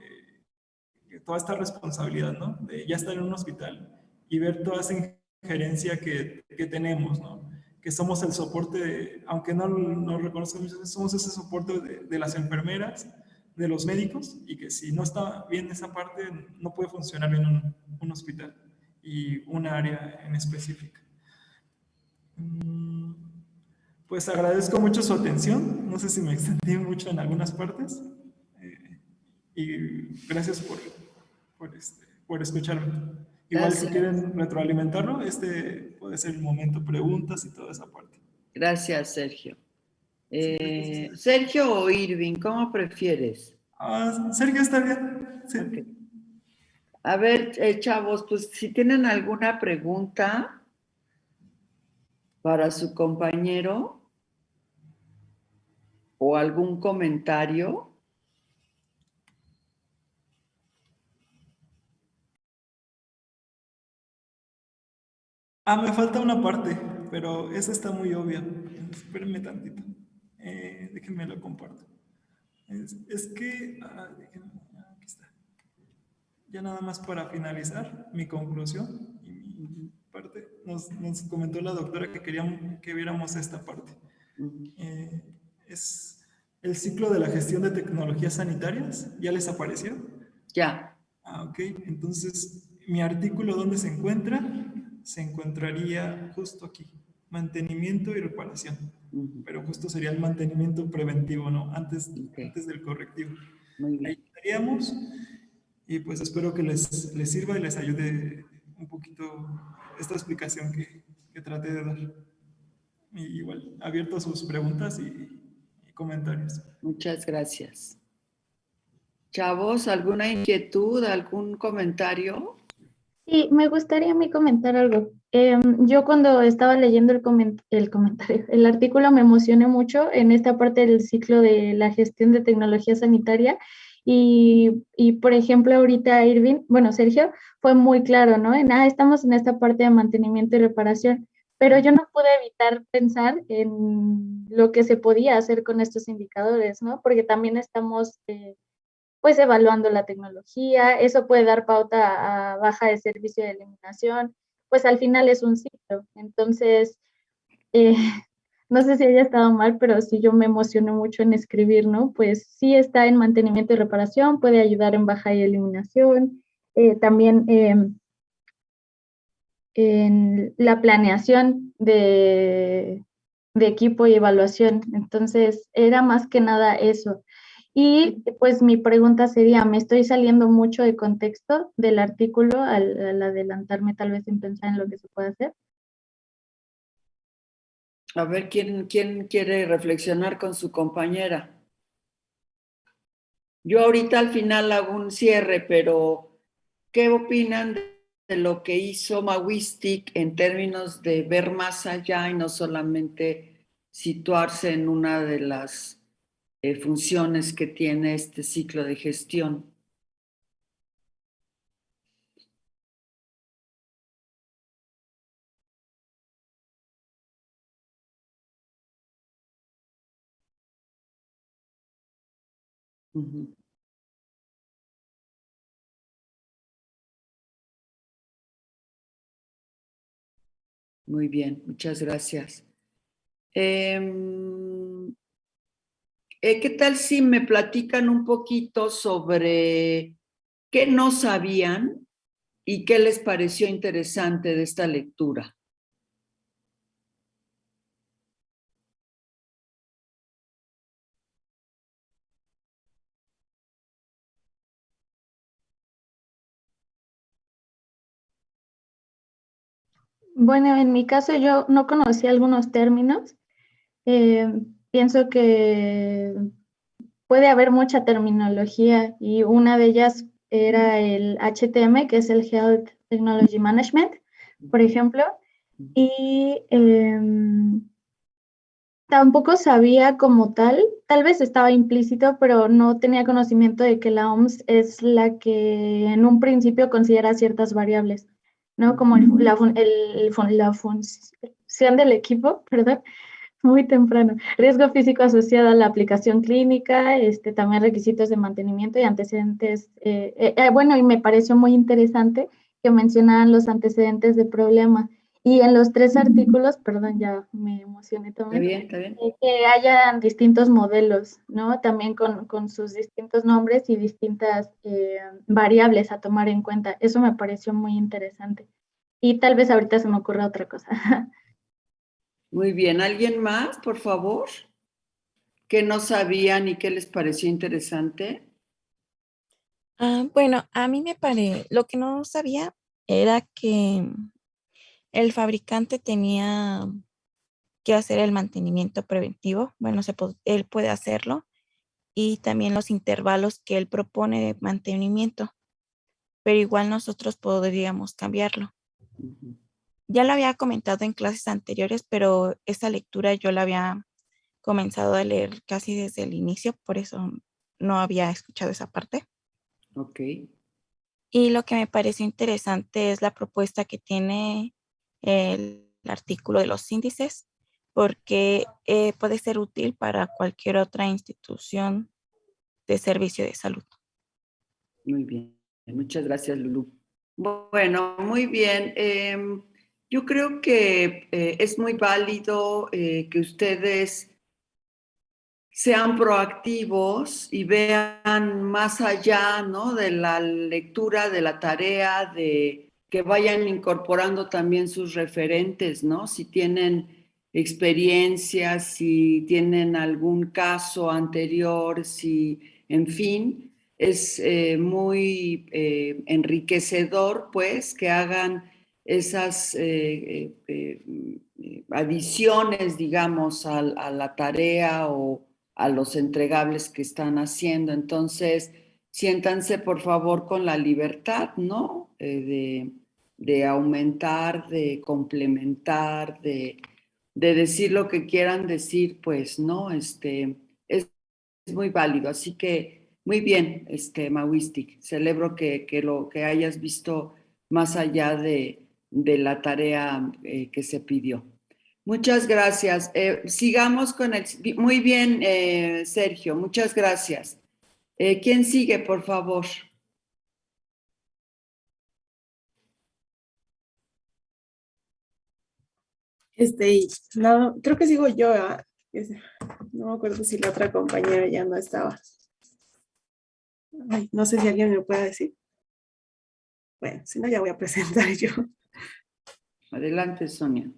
Speaker 3: toda esta responsabilidad, ¿no? De ya estar en un hospital y ver toda esa injerencia que tenemos, ¿no? Que somos el soporte, aunque no reconozcan muchas veces, somos ese soporte de las enfermeras, de los médicos, y que si no está bien esa parte, no puede funcionar bien un hospital y una área en específica. Pues agradezco mucho su atención. No sé si me extendí mucho en algunas partes. Y gracias por escucharme. Igual
Speaker 1: Gracias.
Speaker 3: si quieren retroalimentarlo, puede ser el momento, preguntas y toda esa parte.
Speaker 1: Gracias, Sergio. ¿Sergio o Irving? ¿Cómo prefieres?
Speaker 3: Sergio, está bien. Sí.
Speaker 1: Okay. A ver, chavos, pues si tienen alguna pregunta para su compañero o algún comentario.
Speaker 3: Me falta una parte, pero esa está muy obvia. Espérenme tantito. Déjenme lo comparto. Es que... déjenme, aquí ya nada más para finalizar mi conclusión y mi parte, nos comentó la doctora que queríamos que viéramos esta parte. Es el ciclo de la gestión de tecnologías sanitarias. ¿Ya les apareció?
Speaker 1: Ya.
Speaker 3: Ah, ok. Entonces, mi artículo, ¿dónde se encuentra? Se encontraría justo aquí. Mantenimiento y reparación. Pero justo sería el mantenimiento preventivo, ¿no? Antes del correctivo.
Speaker 1: Muy bien.
Speaker 3: Ahí estaríamos. Y pues espero que les sirva y les ayude un poquito esta explicación que traté de dar. Y igual, abierto a sus preguntas y comentarios.
Speaker 1: Muchas gracias. Chavos, ¿alguna inquietud, algún comentario?
Speaker 6: Sí, me gustaría a mí comentar algo. Yo cuando estaba leyendo el artículo me emocioné mucho en esta parte del ciclo de la gestión de tecnología sanitaria y por ejemplo ahorita Sergio fue muy claro, ¿no? Estamos en esta parte de mantenimiento y reparación, pero yo no pude evitar pensar en lo que se podía hacer con estos indicadores, ¿no? Porque también estamos pues evaluando la tecnología, eso puede dar pauta a baja de servicio de eliminación, pues al final es un ciclo. Entonces, eh, no sé si haya estado mal, pero sí yo me emocioné mucho en escribir, ¿no? Pues sí está en mantenimiento y reparación, puede ayudar en baja y eliminación, también en la planeación de equipo y evaluación. Entonces, era más que nada eso. Y pues mi pregunta sería, ¿me estoy saliendo mucho de contexto del artículo al adelantarme tal vez sin pensar en lo que se puede hacer?
Speaker 1: A ver, ¿quién quiere reflexionar con su compañera? Yo ahorita al final hago un cierre, pero ¿qué opinan de lo que hizo Mawistic en términos de ver más allá y no solamente situarse en una de las funciones que tiene este ciclo de gestión? Muy bien, muchas gracias. ¿Qué tal si me platican un poquito sobre qué no sabían y qué les pareció interesante de esta lectura?
Speaker 6: Bueno, en mi caso yo no conocía algunos términos. Pienso que puede haber mucha terminología y una de ellas era el HTM, que es el Health Technology Management, por ejemplo, y tampoco sabía como tal vez estaba implícito, pero no tenía conocimiento de que la OMS es la que en un principio considera ciertas variables, ¿no? Como la función del equipo, perdón, muy temprano. Riesgo físico asociado a la aplicación clínica, también requisitos de mantenimiento y antecedentes. Bueno, y me pareció muy interesante que mencionaban los antecedentes de problema. Y en los 3 artículos, perdón, ya me emocioné también.
Speaker 1: Está bien.
Speaker 6: Que hayan distintos modelos, ¿no? También con sus distintos nombres y distintas variables a tomar en cuenta. Eso me pareció muy interesante. Y tal vez ahorita se me ocurra otra cosa.
Speaker 1: Muy bien, ¿alguien más, por favor? ¿Qué no sabían y qué les pareció interesante?
Speaker 5: Bueno, a mí lo que no sabía era que el fabricante tenía que hacer el mantenimiento preventivo. Bueno, él puede hacerlo y también los intervalos que él propone de mantenimiento, pero igual nosotros podríamos cambiarlo. Ya lo había comentado en clases anteriores, pero esa lectura yo la había comenzado a leer casi desde el inicio, por eso no había escuchado esa parte.
Speaker 1: Ok.
Speaker 5: Y lo que me pareció interesante es la propuesta que tiene el artículo de los índices, porque puede ser útil para cualquier otra institución de servicio de salud.
Speaker 1: Muy bien. Muchas gracias, Lulú. Bueno, muy bien. Yo creo que es muy válido que ustedes sean proactivos y vean más allá, ¿no? De la lectura, de la tarea, de que vayan incorporando también sus referentes, ¿no? Si tienen experiencias, si tienen algún caso anterior, si, en fin, es muy enriquecedor, pues, que hagan esas adiciones, digamos, a la tarea o a los entregables que están haciendo. Entonces, siéntanse por favor con la libertad, ¿no? De aumentar, de complementar, de decir lo que quieran decir, pues, ¿no? Es muy válido. Así que, muy bien, Mawistic. Celebro lo que hayas visto más allá de la tarea que se pidió. Muchas gracias. Sigamos con el... Muy bien, Sergio, muchas gracias. ¿Quién sigue, por favor?
Speaker 4: No, creo que sigo yo, ¿ah? No me acuerdo si la otra compañera ya no estaba. Ay, no sé si alguien me puede decir. Bueno, si no, ya voy a presentar yo.
Speaker 1: Adelante, Sonia.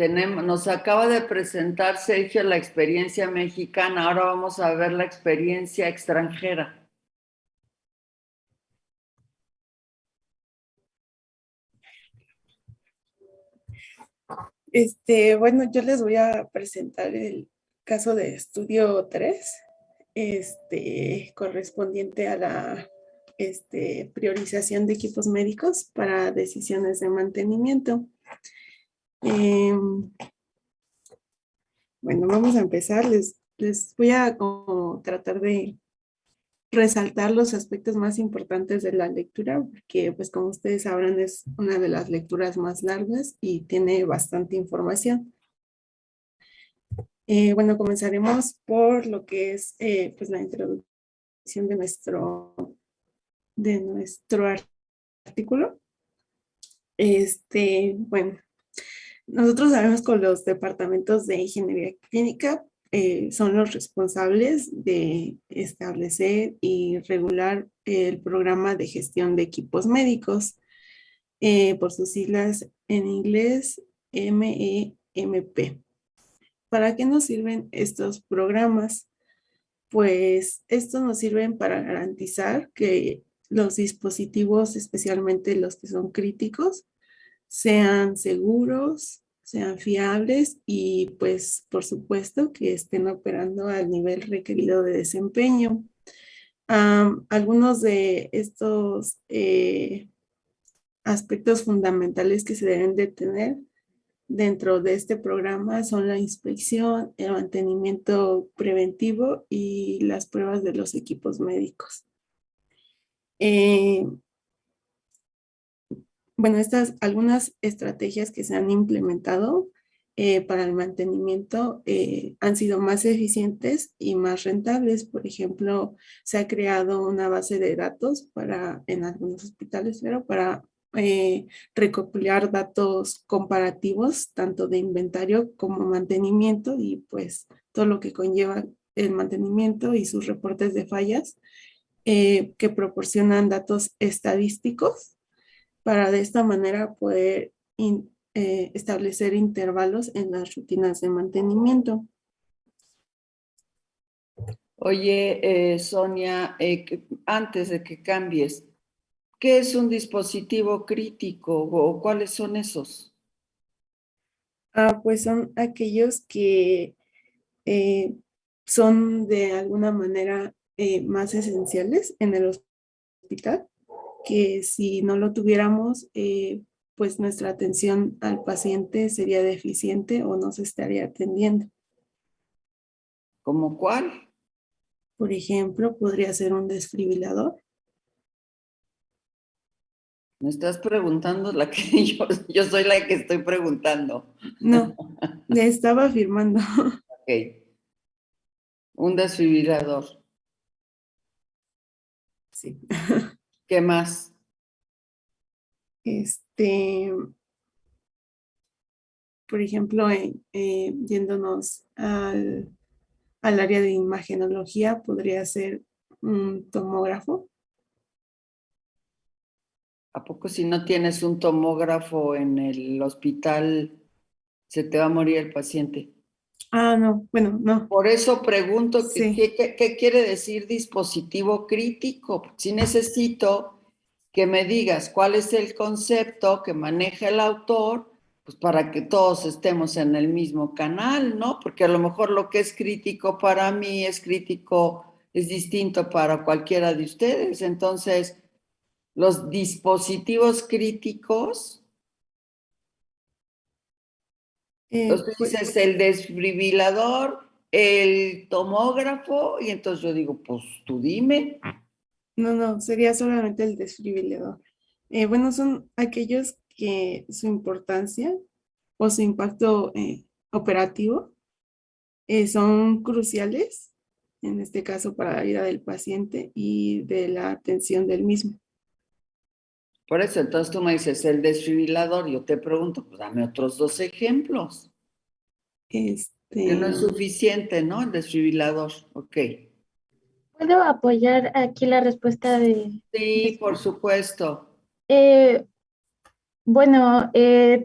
Speaker 1: Nos acaba de presentar Sergio la experiencia mexicana, ahora vamos a ver la experiencia extranjera.
Speaker 4: Bueno, yo les voy a presentar el caso de estudio 3, correspondiente a la priorización de equipos médicos para decisiones de mantenimiento. Bueno, vamos a empezar. Les voy a tratar de resaltar los aspectos más importantes de la lectura, porque pues como ustedes sabrán es una de las lecturas más largas y tiene bastante información. Bueno, comenzaremos por lo que es pues la introducción de nuestro artículo. Bueno, nosotros sabemos que los departamentos de ingeniería clínica son los responsables de establecer y regular el programa de gestión de equipos médicos, por sus siglas en inglés MEMP. ¿Para qué nos sirven estos programas? Pues estos nos sirven para garantizar que los dispositivos, especialmente los que son críticos, sean seguros, sean fiables y pues por supuesto que estén operando al nivel requerido de desempeño. Algunos de estos aspectos fundamentales que se deben de tener dentro de este programa son la inspección, el mantenimiento preventivo y las pruebas de los equipos médicos. Bueno, algunas estrategias que se han implementado para el mantenimiento han sido más eficientes y más rentables. Por ejemplo, se ha creado una base de datos en algunos hospitales, pero para recopilar datos comparativos, tanto de inventario como mantenimiento y pues todo lo que conlleva el mantenimiento y sus reportes de fallas que proporcionan datos estadísticos para de esta manera poder establecer intervalos en las rutinas de mantenimiento.
Speaker 1: Oye, Sonia, antes de que cambies, ¿qué es un dispositivo crítico o cuáles son esos?
Speaker 4: Pues son aquellos que son de alguna manera más esenciales en el hospital, que si no lo tuviéramos, pues nuestra atención al paciente sería deficiente o no se estaría atendiendo.
Speaker 1: ¿Cómo cuál?
Speaker 4: Por ejemplo, podría ser un desfibrilador.
Speaker 1: Me estás preguntando la que yo soy la que estoy preguntando.
Speaker 4: No, le estaba afirmando.
Speaker 1: Ok. Un desfibrilador.
Speaker 4: Sí.
Speaker 1: ¿Qué más?
Speaker 4: Por ejemplo, yéndonos al área de imagenología, podría ser un tomógrafo.
Speaker 1: ¿A poco si no tienes un tomógrafo en el hospital se te va a morir el paciente?
Speaker 4: Ah, no, bueno, no.
Speaker 1: Por eso pregunto,
Speaker 4: Sí.
Speaker 1: ¿qué quiere decir dispositivo crítico? Si necesito que me digas cuál es el concepto que maneja el autor, pues para que todos estemos en el mismo canal, ¿no? Porque a lo mejor lo que es crítico para mí es crítico, es distinto para cualquiera de ustedes. Entonces, los dispositivos críticos, entonces
Speaker 4: Pues,
Speaker 1: dices el desfibrilador, el tomógrafo, y entonces yo digo, pues tú dime.
Speaker 4: no, sería solamente el desfibrilador. Bueno, son aquellos que su importancia o su impacto operativo son cruciales, en este caso para la vida del paciente y de la atención del mismo.
Speaker 1: Por eso, entonces tú me dices el desfibrilador, yo te pregunto, pues dame otros 2 ejemplos. Que no es suficiente, ¿no? El desfibrilador, ok.
Speaker 6: ¿Puedo apoyar aquí la respuesta de...
Speaker 1: Sí, por supuesto.
Speaker 6: Eh, Bueno,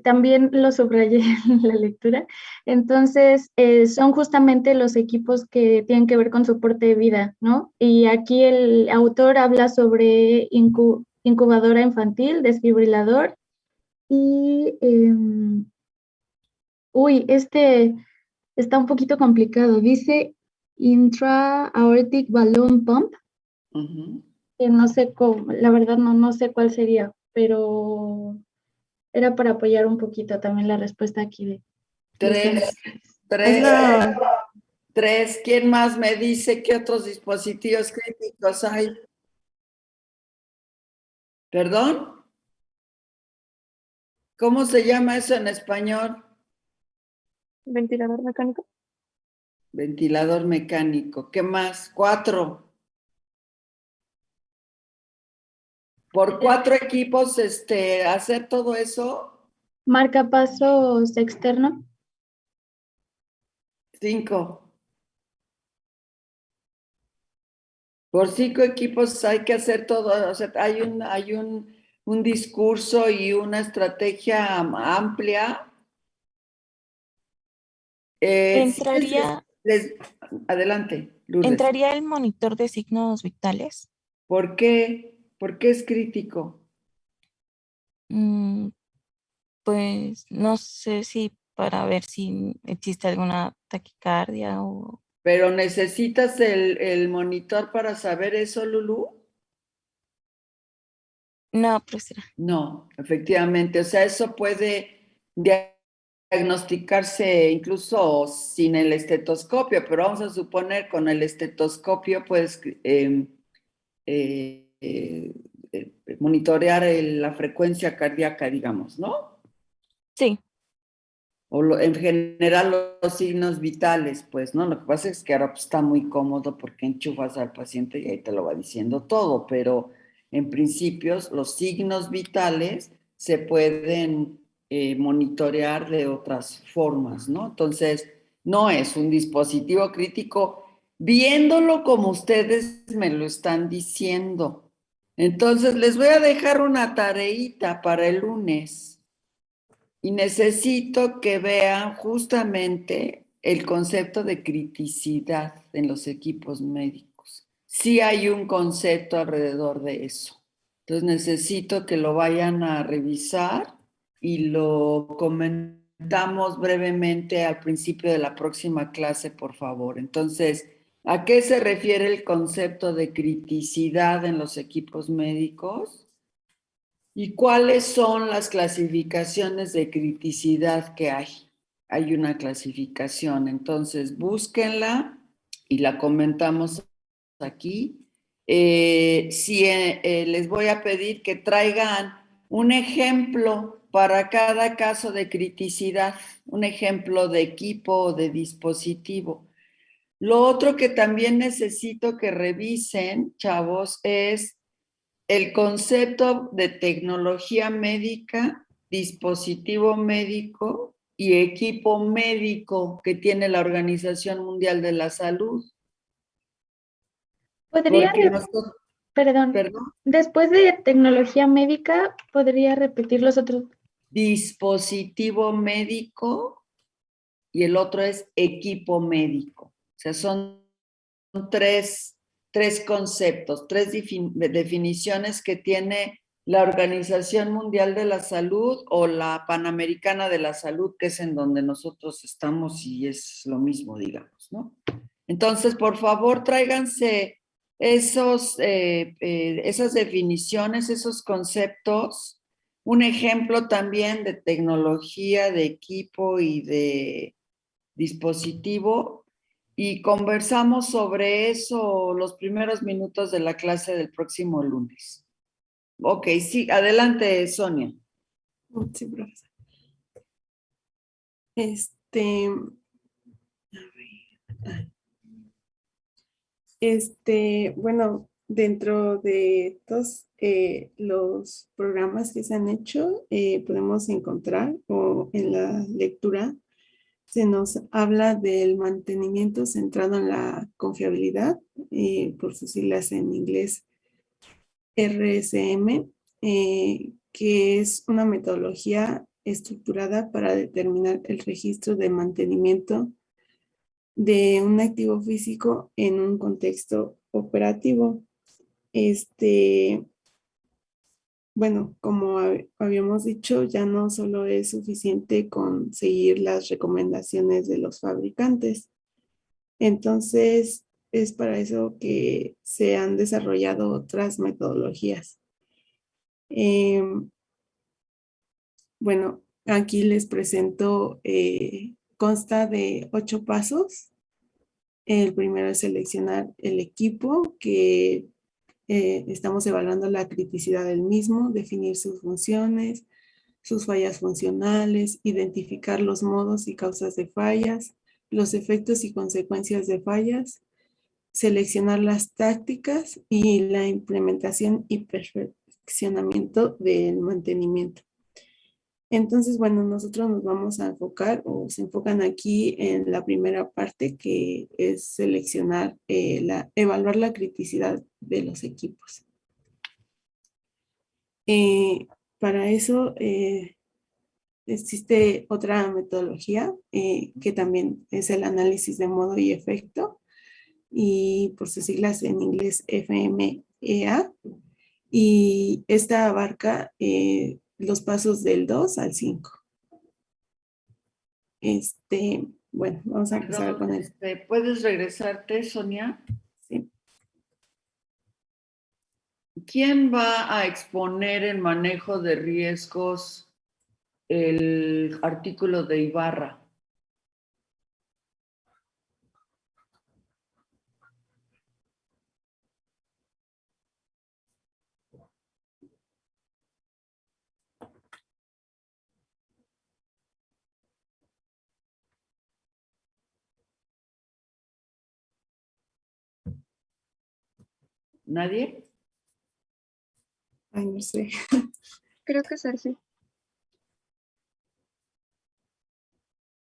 Speaker 6: también lo subrayé en la lectura. Entonces, son justamente los equipos que tienen que ver con soporte de vida, ¿no? Y aquí el autor habla sobre incubadora infantil, desfibrilador y, este está un poquito complicado. Dice intra-aortic balloon pump, que no sé cómo, la verdad no sé cuál sería, pero... Era para apoyar un poquito también la respuesta aquí de
Speaker 1: Tres. ¿Quién más me dice qué otros dispositivos críticos hay? ¿Perdón? ¿Cómo se llama eso en español?
Speaker 7: Ventilador mecánico.
Speaker 1: Ventilador mecánico. ¿Qué más? 4. Por 4 equipos, hacer todo eso.
Speaker 6: Marcapasos externo.
Speaker 1: 5. Por 5 equipos hay que hacer todo, o sea, hay un discurso y una estrategia amplia.
Speaker 5: Entraría,
Speaker 1: Adelante, Lourdes.
Speaker 5: entraría el monitor de signos vitales.
Speaker 1: ¿Por qué? ¿Por qué es crítico?
Speaker 5: Pues no sé si para ver si existe alguna taquicardia o...
Speaker 1: ¿Pero necesitas el monitor para saber eso, Lulú?
Speaker 5: No, profesora.
Speaker 1: No, efectivamente. O sea, eso puede diagnosticarse incluso sin el estetoscopio, pero vamos a suponer con el estetoscopio puedes monitorear la frecuencia cardíaca, digamos, ¿no?
Speaker 5: Sí.
Speaker 1: O en general los signos vitales, pues, ¿no? Lo que pasa es que ahora pues, está muy cómodo porque enchufas al paciente y ahí te lo va diciendo todo, pero en principio los signos vitales se pueden monitorear de otras formas, ¿no? Entonces, no es un dispositivo crítico viéndolo como ustedes me lo están diciendo. Entonces, les voy a dejar una tareita para el lunes. Y necesito que vean justamente el concepto de criticidad en los equipos médicos. Sí hay un concepto alrededor de eso. Entonces necesito que lo vayan a revisar y lo comentamos brevemente al principio de la próxima clase, por favor. Entonces, ¿a qué se refiere el concepto de criticidad en los equipos médicos? ¿Y cuáles son las clasificaciones de criticidad que hay? Hay una clasificación, entonces búsquenla y la comentamos aquí. Sí, les voy a pedir que traigan un ejemplo para cada caso de criticidad, un ejemplo de equipo o de dispositivo. Lo otro que también necesito que revisen, chavos, es el concepto de tecnología médica, dispositivo médico y equipo médico que tiene la Organización Mundial de la Salud.
Speaker 6: ¿Podría,
Speaker 1: Porque nosotros,
Speaker 6: perdón, después de tecnología médica, podría repetir los otros?
Speaker 1: dispositivo médico y el otro es equipo médico. O sea, son tres conceptos, tres definiciones que tiene la Organización Mundial de la Salud o la Panamericana de la Salud, que es en donde nosotros estamos y es lo mismo, digamos, ¿no? Entonces, por favor, tráiganse esas definiciones, esos conceptos, un ejemplo también de tecnología, de equipo y de dispositivo, y conversamos sobre eso los primeros minutos de la clase del próximo lunes. Ok, sí, adelante, Sonia.
Speaker 4: Sí, profesor. Bueno, dentro de todos los programas que se han hecho, podemos encontrar, o en la lectura, se nos habla del mantenimiento centrado en la confiabilidad, por sus siglas en inglés RSM, que es una metodología estructurada para determinar el registro de mantenimiento de un activo físico en un contexto operativo. Bueno, como habíamos dicho, ya no solo es suficiente con seguir las recomendaciones de los fabricantes. Entonces, es para eso que se han desarrollado otras metodologías. Bueno, aquí les presento, consta de 8 pasos. El primero es seleccionar el equipo, que estamos evaluando la criticidad del mismo, definir sus funciones, sus fallas funcionales, identificar los modos y causas de fallas, los efectos y consecuencias de fallas, seleccionar las tácticas y la implementación y perfeccionamiento del mantenimiento. Entonces, bueno, nosotros nos vamos a enfocar, o se enfocan aquí en la primera parte, que es seleccionar, evaluar la criticidad de los equipos. Para eso existe otra metodología que también es el análisis de modo y efecto, y por sus siglas en inglés FMEA, y esta abarca los pasos del 2 al 5. Bueno, vamos a empezar con el...
Speaker 1: ¿Puedes regresarte, Sonia?
Speaker 4: Sí.
Speaker 1: ¿Quién va a exponer el manejo de riesgos, el artículo de Ibarra? ¿Nadie?
Speaker 4: Ay, no sé.
Speaker 7: Creo que Sergio.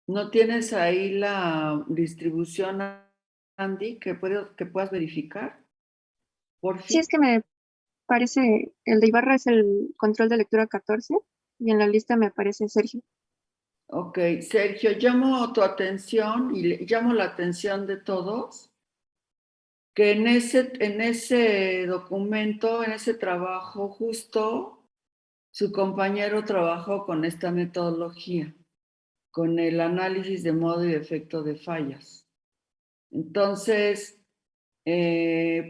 Speaker 1: ¿No tienes ahí la distribución, Andy, que puedas verificar? Por
Speaker 7: Sí,
Speaker 1: fin.
Speaker 7: es que me parece, el de Ibarra es el control de lectura 14 y en la lista me aparece Sergio.
Speaker 1: Ok, Sergio, llamo tu atención y llamo la atención de todos que en ese documento, en ese trabajo, justo su compañero trabajó con esta metodología, con el análisis de modo y efecto de fallas. Entonces,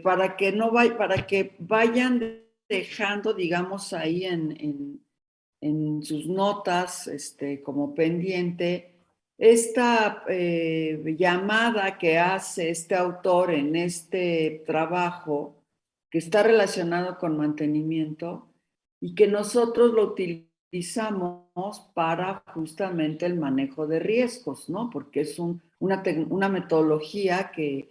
Speaker 1: para que vayan dejando, digamos, ahí en sus notas, como pendiente, esta llamada que hace este autor en este trabajo, que está relacionado con mantenimiento y que nosotros lo utilizamos para justamente el manejo de riesgos, ¿no? Porque es una metodología que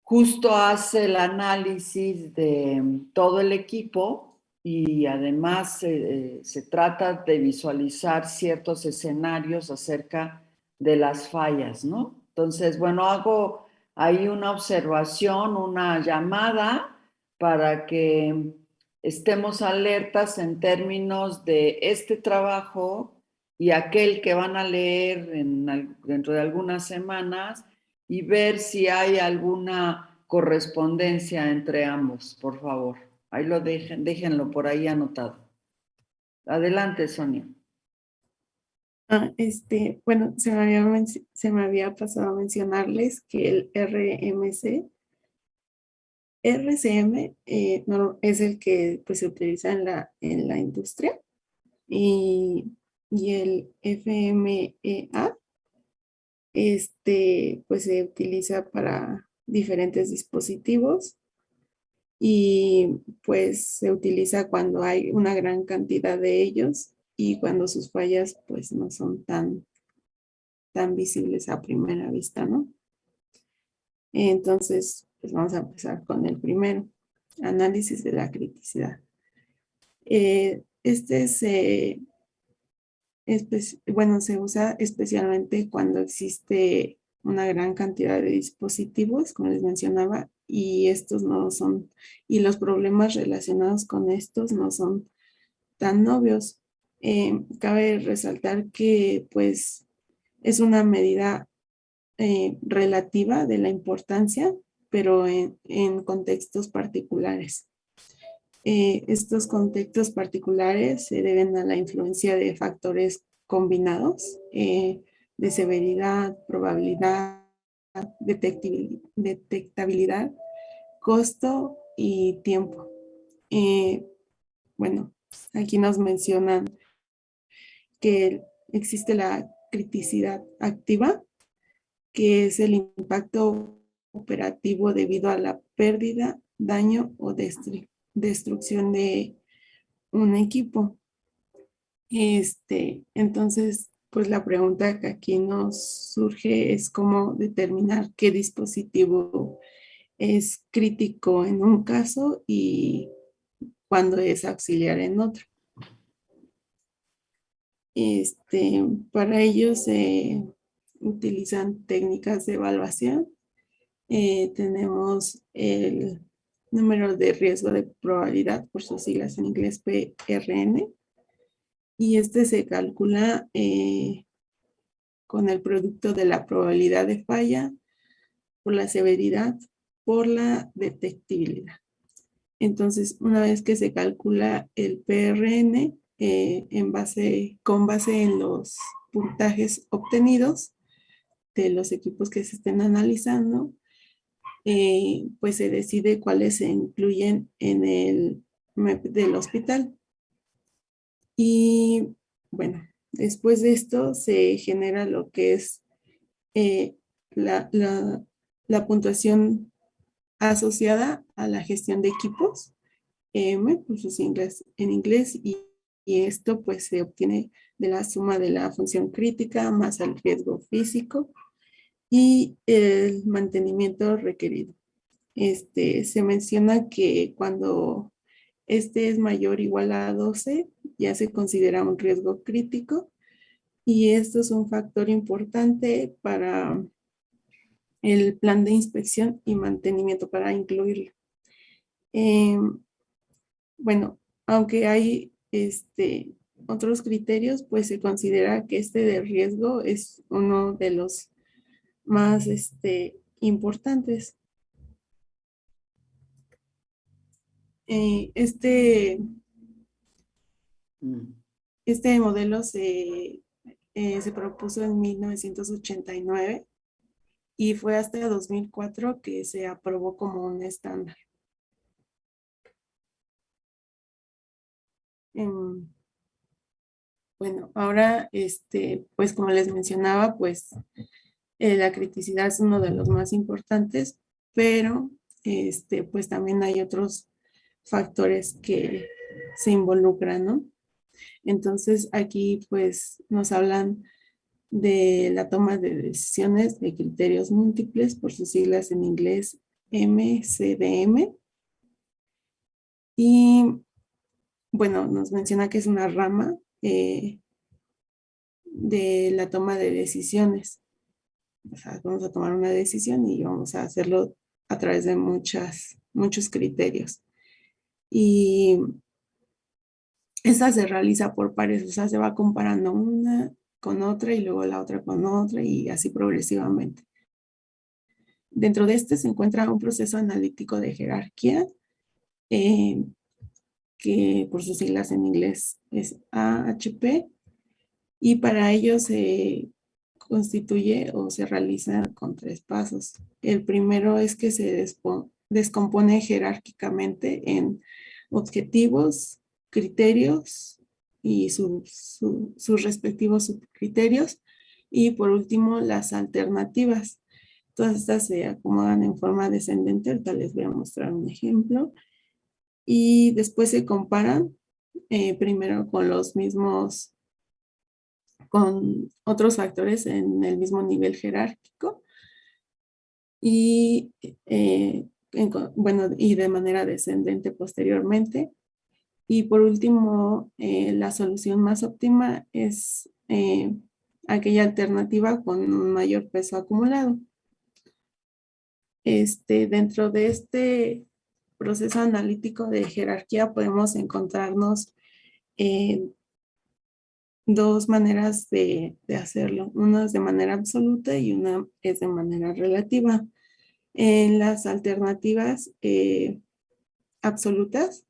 Speaker 1: justo hace el análisis de todo el equipo y además se trata de visualizar ciertos escenarios acerca de las fallas, ¿no? Entonces, bueno, hago ahí una observación, una llamada para que estemos alertas en términos de este trabajo y aquel que van a leer dentro de algunas semanas y ver si hay alguna correspondencia entre ambos, por favor. Ahí lo déjenlo por ahí anotado. Adelante, Sonia.
Speaker 4: Bueno, se me había pasado a mencionarles que el RCM no, es el que pues, se utiliza en la industria y el FMEA pues se utiliza para diferentes dispositivos y pues se utiliza cuando hay una gran cantidad de ellos y cuando sus fallas pues no son tan visibles a primera vista, ¿no? Entonces, pues vamos a empezar con el primero, análisis de la criticidad. Se usa especialmente cuando existe una gran cantidad de dispositivos, como les mencionaba, y estos no son, y los problemas relacionados con estos no son tan obvios. Cabe resaltar que, pues, es una medida relativa de la importancia, pero en contextos particulares. Estos contextos particulares se deben a la influencia de factores combinados de severidad, probabilidad, detectabilidad, costo y tiempo. Bueno, aquí nos mencionan que existe la criticidad activa, que es el impacto operativo debido a la pérdida, daño o destrucción de un equipo. Entonces, pues la pregunta que aquí nos surge es cómo determinar qué dispositivo es crítico en un caso y cuándo es auxiliar en otro. Para ello se utilizan técnicas de evaluación. Tenemos el número de riesgo de probabilidad, por sus siglas en inglés PRN, y se calcula con el producto de la probabilidad de falla, por la severidad, por la detectabilidad. Entonces, una vez que se calcula el PRN, con base en los puntajes obtenidos de los equipos que se estén analizando, pues se decide cuáles se incluyen en el MEP del hospital. Y bueno, después de esto se genera lo que es la puntuación asociada a la gestión de equipos, por sus siglas en inglés, y esto pues se obtiene de la suma de la función crítica más el riesgo físico y el mantenimiento requerido. Se menciona que cuando es mayor o igual a 12, ya se considera un riesgo crítico, y esto es un factor importante para el plan de inspección y mantenimiento, para incluirlo. Bueno, aunque hay otros criterios, pues se considera que de riesgo es uno de los más importantes. Este modelo se propuso en 1989 y fue hasta 2004 que se aprobó como un estándar. Bueno, ahora, pues como les mencionaba, pues la criticidad es uno de los más importantes, pero pues también hay otros factores que se involucran, ¿no? Entonces aquí pues nos hablan de la toma de decisiones de criterios múltiples, por sus siglas en inglés MCDM. Y bueno, nos menciona que es una rama de la toma de decisiones. O sea, vamos a tomar una decisión y vamos a hacerlo a través de muchos criterios. Y esta se realiza por pares, o sea, se va comparando una con otra y luego la otra con otra y así progresivamente. Dentro de este se encuentra un proceso analítico de jerarquía, que por sus siglas en inglés es AHP, y para ello se constituye o se realiza con 3 pasos. El primero es que se descompone jerárquicamente en objetivos, criterios y sus respectivos subcriterios. Y por último, las alternativas. Todas estas se acomodan en forma descendente. Ahorita les voy a mostrar un ejemplo. Y después se comparan primero con otros factores en el mismo nivel jerárquico y, bueno, y de manera descendente posteriormente. Y por último, la solución más óptima es aquella alternativa con un mayor peso acumulado. Dentro de este proceso analítico de jerarquía podemos encontrarnos dos maneras de hacerlo. Una es de manera absoluta y una es de manera relativa. En las alternativas absolutas,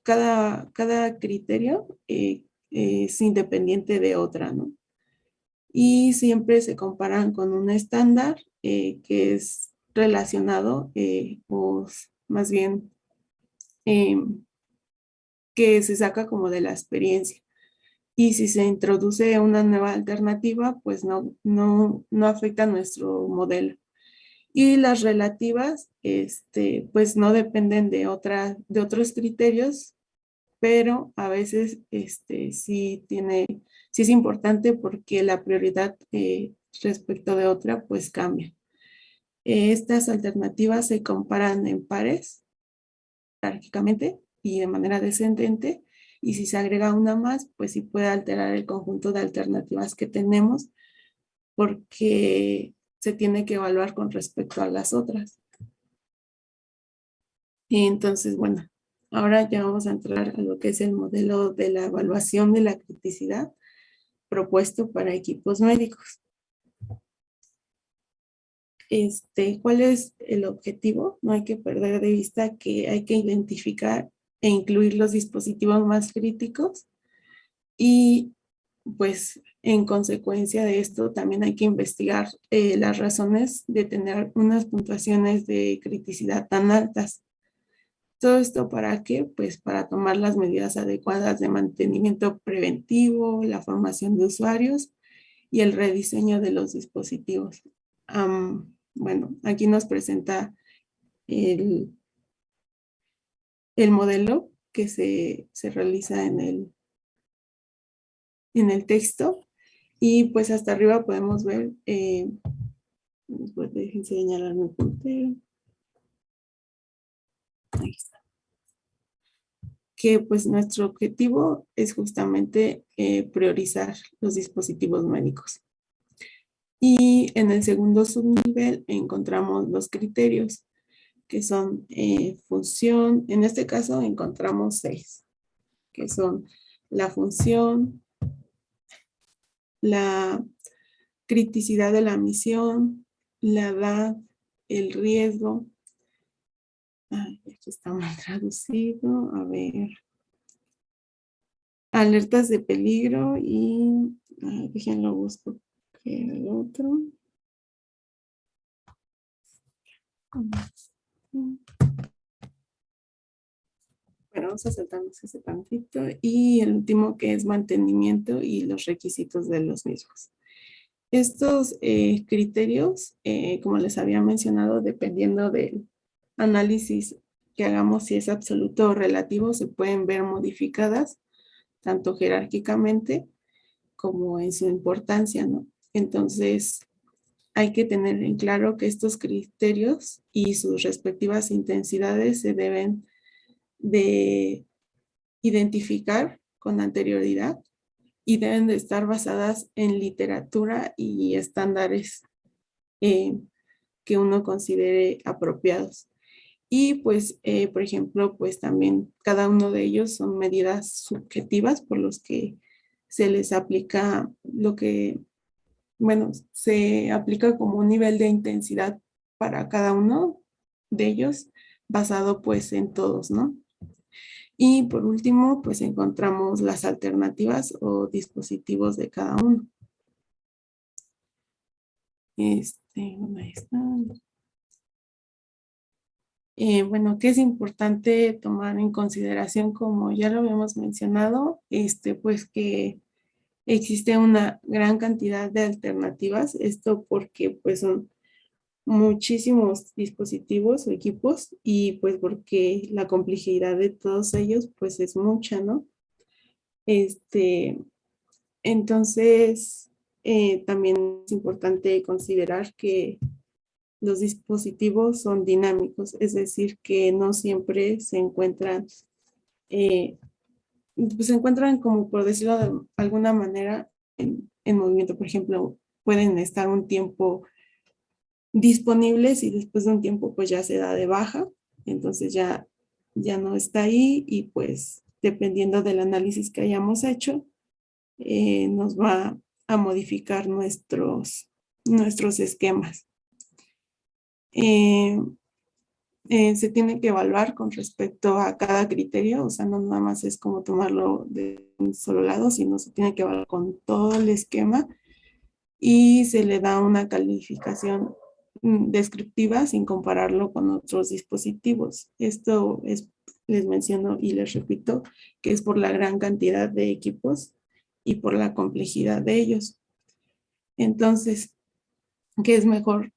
Speaker 4: cada criterio es independiente de otra, ¿no? Y siempre se comparan con un estándar que es relacionado, o más bien que se saca como de la experiencia. Y si se introduce una nueva alternativa, pues no afecta nuestro modelo. Y las relativas, pues no dependen de otros criterios, pero a veces sí es importante porque la prioridad respecto de otra, pues cambia. Estas alternativas se comparan en pares, jerárquicamente y de manera descendente, y si se agrega una más, pues sí puede alterar el conjunto de alternativas que tenemos, porque se tiene que evaluar con respecto a las otras. Y entonces, bueno, ahora ya vamos a entrar a lo que es el modelo de la evaluación de la criticidad propuesto para equipos médicos. ¿Cuál es el objetivo? No hay que perder de vista que hay que identificar e incluir los dispositivos más críticos y pues en consecuencia de esto también hay que investigar las razones de tener unas puntuaciones de criticidad tan altas. ¿Todo esto para qué? Pues para tomar las medidas adecuadas de mantenimiento preventivo, la formación de usuarios y el rediseño de los dispositivos. Bueno, aquí nos presenta el modelo que se realiza en el texto, y pues hasta arriba podemos ver, pues dejen señalar mi puntero. Ahí está. Que pues nuestro objetivo es justamente priorizar los dispositivos médicos. Y en el segundo subnivel encontramos los criterios, que son función. En este caso encontramos 6, que son la función, la criticidad de la misión, la edad, el riesgo. Esto está mal traducido. A ver. Alertas de peligro y déjenlo busco. El otro. Bueno, Bueno, vamos a saltarnos ese tantito. Y el último que es mantenimiento y los requisitos de los mismos. Estos criterios, como les había mencionado, dependiendo del análisis que hagamos, si es absoluto o relativo, se pueden ver modificadas tanto jerárquicamente como en su importancia, ¿no? Entonces, hay que tener en claro que estos criterios y sus respectivas intensidades se deben de identificar con anterioridad y deben de estar basadas en literatura y estándares que uno considere apropiados. Y pues, por ejemplo, pues también cada uno de ellos son medidas subjetivas por los que se les aplica lo que, bueno, se aplica como un nivel de intensidad para cada uno de ellos, basado pues en todos, ¿no? Y por último, pues encontramos las alternativas o dispositivos de cada uno. ¿Dónde está? Bueno, que es importante tomar en consideración, como ya lo habíamos mencionado, pues que existe una gran cantidad de alternativas. Esto porque pues son muchísimos dispositivos o equipos y pues porque la complejidad de todos ellos pues es mucha, ¿no? Entonces, también es importante considerar que los dispositivos son dinámicos, es decir, que no siempre se encuentran, pues se encuentran como por decirlo de alguna manera en movimiento. Por ejemplo, pueden estar un tiempo disponibles y después de un tiempo pues ya se da de baja, entonces ya no está ahí y pues dependiendo del análisis que hayamos hecho, nos va a modificar nuestros esquemas. Se tiene que evaluar con respecto a cada criterio, o sea, no nada más es como tomarlo de un solo lado, sino se tiene que evaluar con todo el esquema y se le da una calificación descriptiva sin compararlo con otros dispositivos. Esto es, les menciono y les repito, que es por la gran cantidad de equipos y por la complejidad de ellos. Entonces, ¿qué es mejor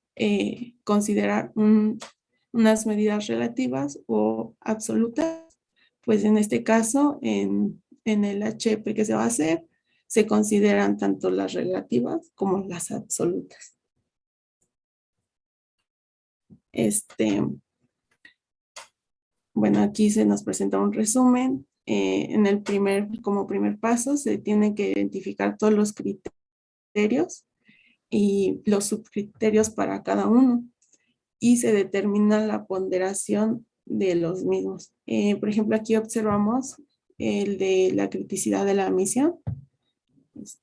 Speaker 4: considerar unas medidas relativas o absolutas? Pues en este caso, en el HP que se va a hacer, se consideran tanto las relativas como las absolutas. Bueno, aquí se nos presenta un resumen. Como primer paso, se tienen que identificar todos los criterios y los subcriterios para cada uno y se determina la ponderación de los mismos. Por ejemplo, aquí observamos el de la criticidad de la misión.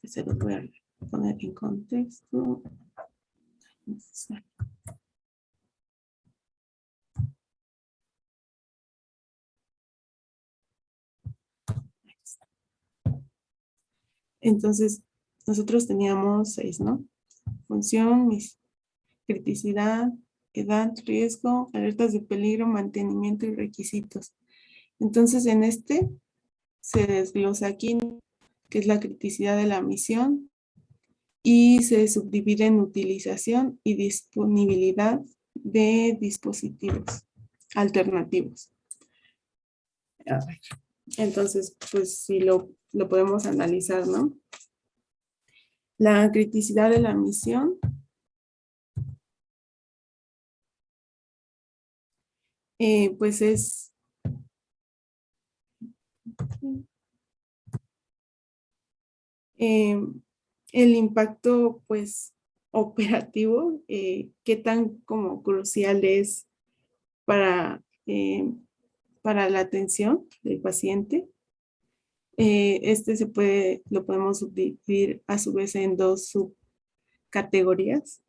Speaker 4: Se lo voy a poner en contexto. Entonces, nosotros teníamos 6, ¿no? Función, criticidad, edad, riesgo, alertas de peligro, mantenimiento y requisitos. Entonces, en se desglosa aquí, que es la criticidad de la misión, y se subdivide en utilización y disponibilidad de dispositivos alternativos. A ver. Entonces, pues si lo podemos analizar, ¿no? La criticidad de la misión pues es el impacto pues operativo, qué tan como crucial es para la atención del paciente. Lo podemos subdividir a su vez en dos subcategorías,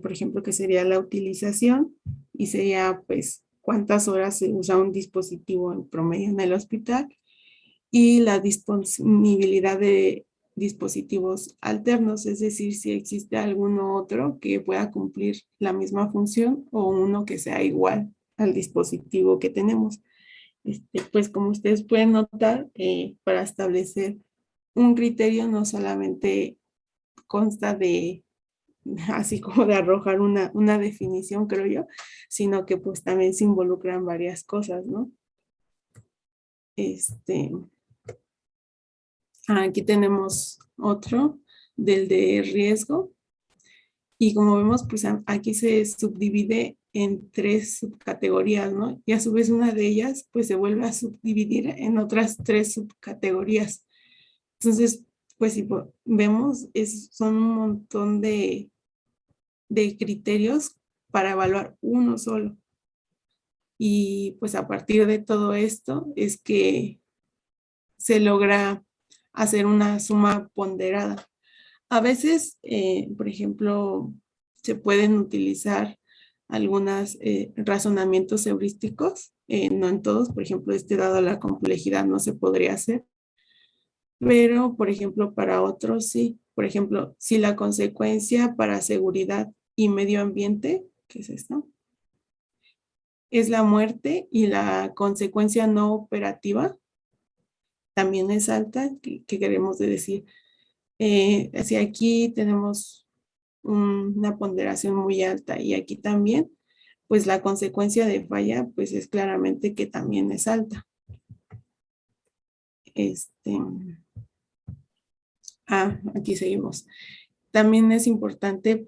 Speaker 4: por ejemplo, que sería la utilización y sería pues cuántas horas se usa un dispositivo en promedio en el hospital, y la disponibilidad de dispositivos alternos, es decir, si existe alguno otro que pueda cumplir la misma función o uno que sea igual al dispositivo que tenemos. Pues como ustedes pueden notar, para establecer un criterio no solamente consta de, así como de arrojar una definición, creo yo, sino que pues también se involucran varias cosas, ¿no? Aquí tenemos otro del de riesgo. Y como vemos, pues aquí se subdivide en 3 subcategorías, ¿no? Y a su vez una de ellas, pues se vuelve a subdividir en otras 3 subcategorías. Entonces, pues si vemos, son un montón de criterios para evaluar uno solo. Y pues a partir de todo esto es que se logra hacer una suma ponderada. A veces, por ejemplo, se pueden utilizar algunos razonamientos heurísticos, no en todos, por ejemplo, dado la complejidad no se podría hacer, pero, por ejemplo, para otros sí. Por ejemplo, si la consecuencia para seguridad y medio ambiente, ¿qué es esto? Es la muerte y la consecuencia no operativa también es alta, ¿qué queremos decir? Si aquí tenemos una ponderación muy alta y aquí también, pues la consecuencia de falla, pues es claramente que también es alta. Aquí seguimos. También es importante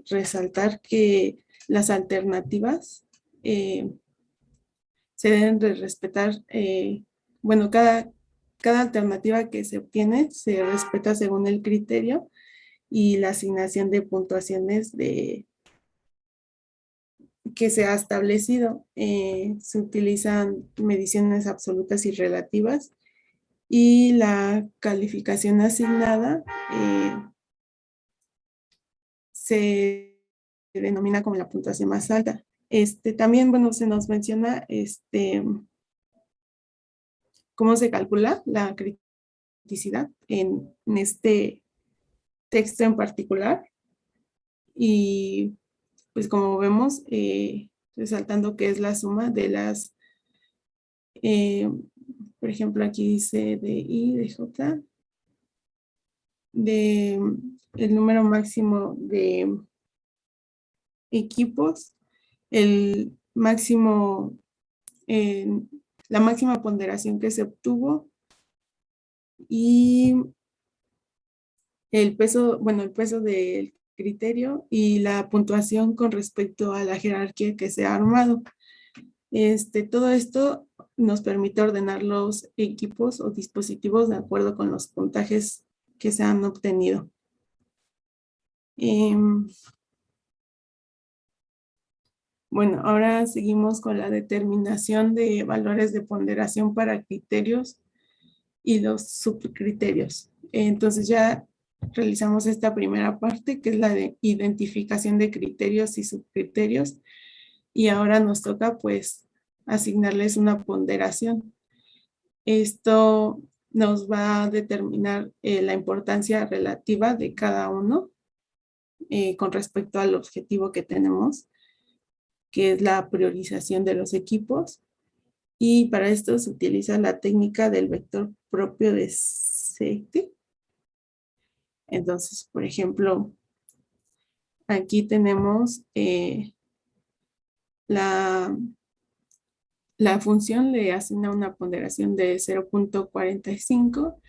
Speaker 4: resaltar que las alternativas se deben de respetar, bueno, cada alternativa que se obtiene se respeta según el criterio y la asignación de puntuaciones que se ha establecido. Se utilizan mediciones absolutas y relativas y la calificación asignada se denomina como la puntuación más alta. También, bueno, se nos menciona cómo se calcula la criticidad en este texto en particular. Y pues como vemos, resaltando que es la suma de las, por ejemplo, aquí dice de I, de J, de el número máximo de equipos, el máximo, la máxima ponderación que se obtuvo y el peso, bueno, el peso del criterio y la puntuación con respecto a la jerarquía que se ha armado. Todo esto nos permite ordenar los equipos o dispositivos de acuerdo con los puntajes que se han obtenido. Bueno, ahora seguimos con la determinación de valores de ponderación para criterios y los subcriterios. Entonces ya realizamos esta primera parte, que es la de identificación de criterios y subcriterios, y ahora nos toca pues asignarles una ponderación. Esto nos va a determinar la importancia relativa de cada uno con respecto al objetivo que tenemos, que es la priorización de los equipos, y para esto se utiliza la técnica del vector propio de Sechte. Entonces, por ejemplo, aquí tenemos la función le asigna una ponderación de 0.45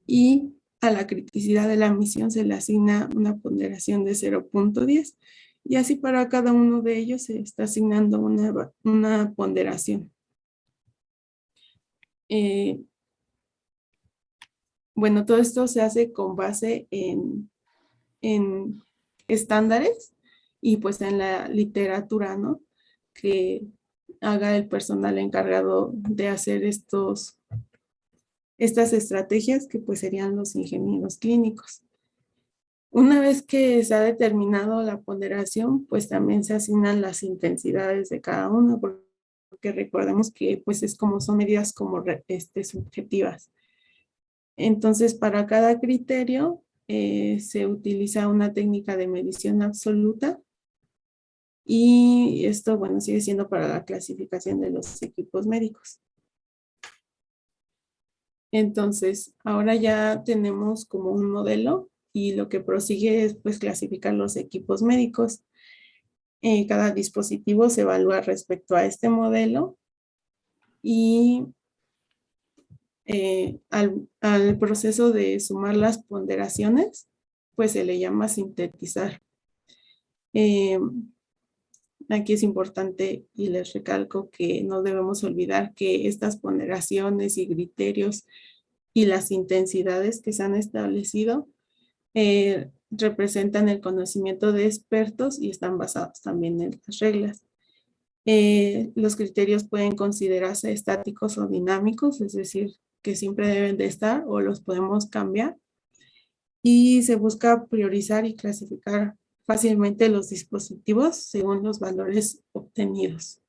Speaker 4: y a la criticidad de la misión se le asigna una ponderación de 0.10 y así para cada uno de ellos se está asignando una ponderación. Bueno, todo esto se hace con base en estándares y pues en la literatura, ¿no? Que haga el personal encargado de hacer estas estrategias que pues serían los ingenieros clínicos. Una vez que se ha determinado la ponderación, pues también se asignan las intensidades de cada uno, porque recordemos que pues son medidas como subjetivas. Entonces, para cada criterio se utiliza una técnica de medición absoluta y esto, bueno, sigue siendo para la clasificación de los equipos médicos. Entonces, ahora ya tenemos como un modelo y lo que prosigue es pues clasificar los equipos médicos. Cada dispositivo se evalúa respecto a este modelo y al proceso de sumar las ponderaciones, pues se le llama sintetizar. Aquí es importante y les recalco que no debemos olvidar que estas ponderaciones y criterios y las intensidades que se han establecido representan el conocimiento de expertos y están basados también en las reglas. Los criterios pueden considerarse estáticos o dinámicos, es decir, que siempre deben de estar o los podemos cambiar. Y se busca priorizar y clasificar fácilmente los dispositivos según los valores obtenidos.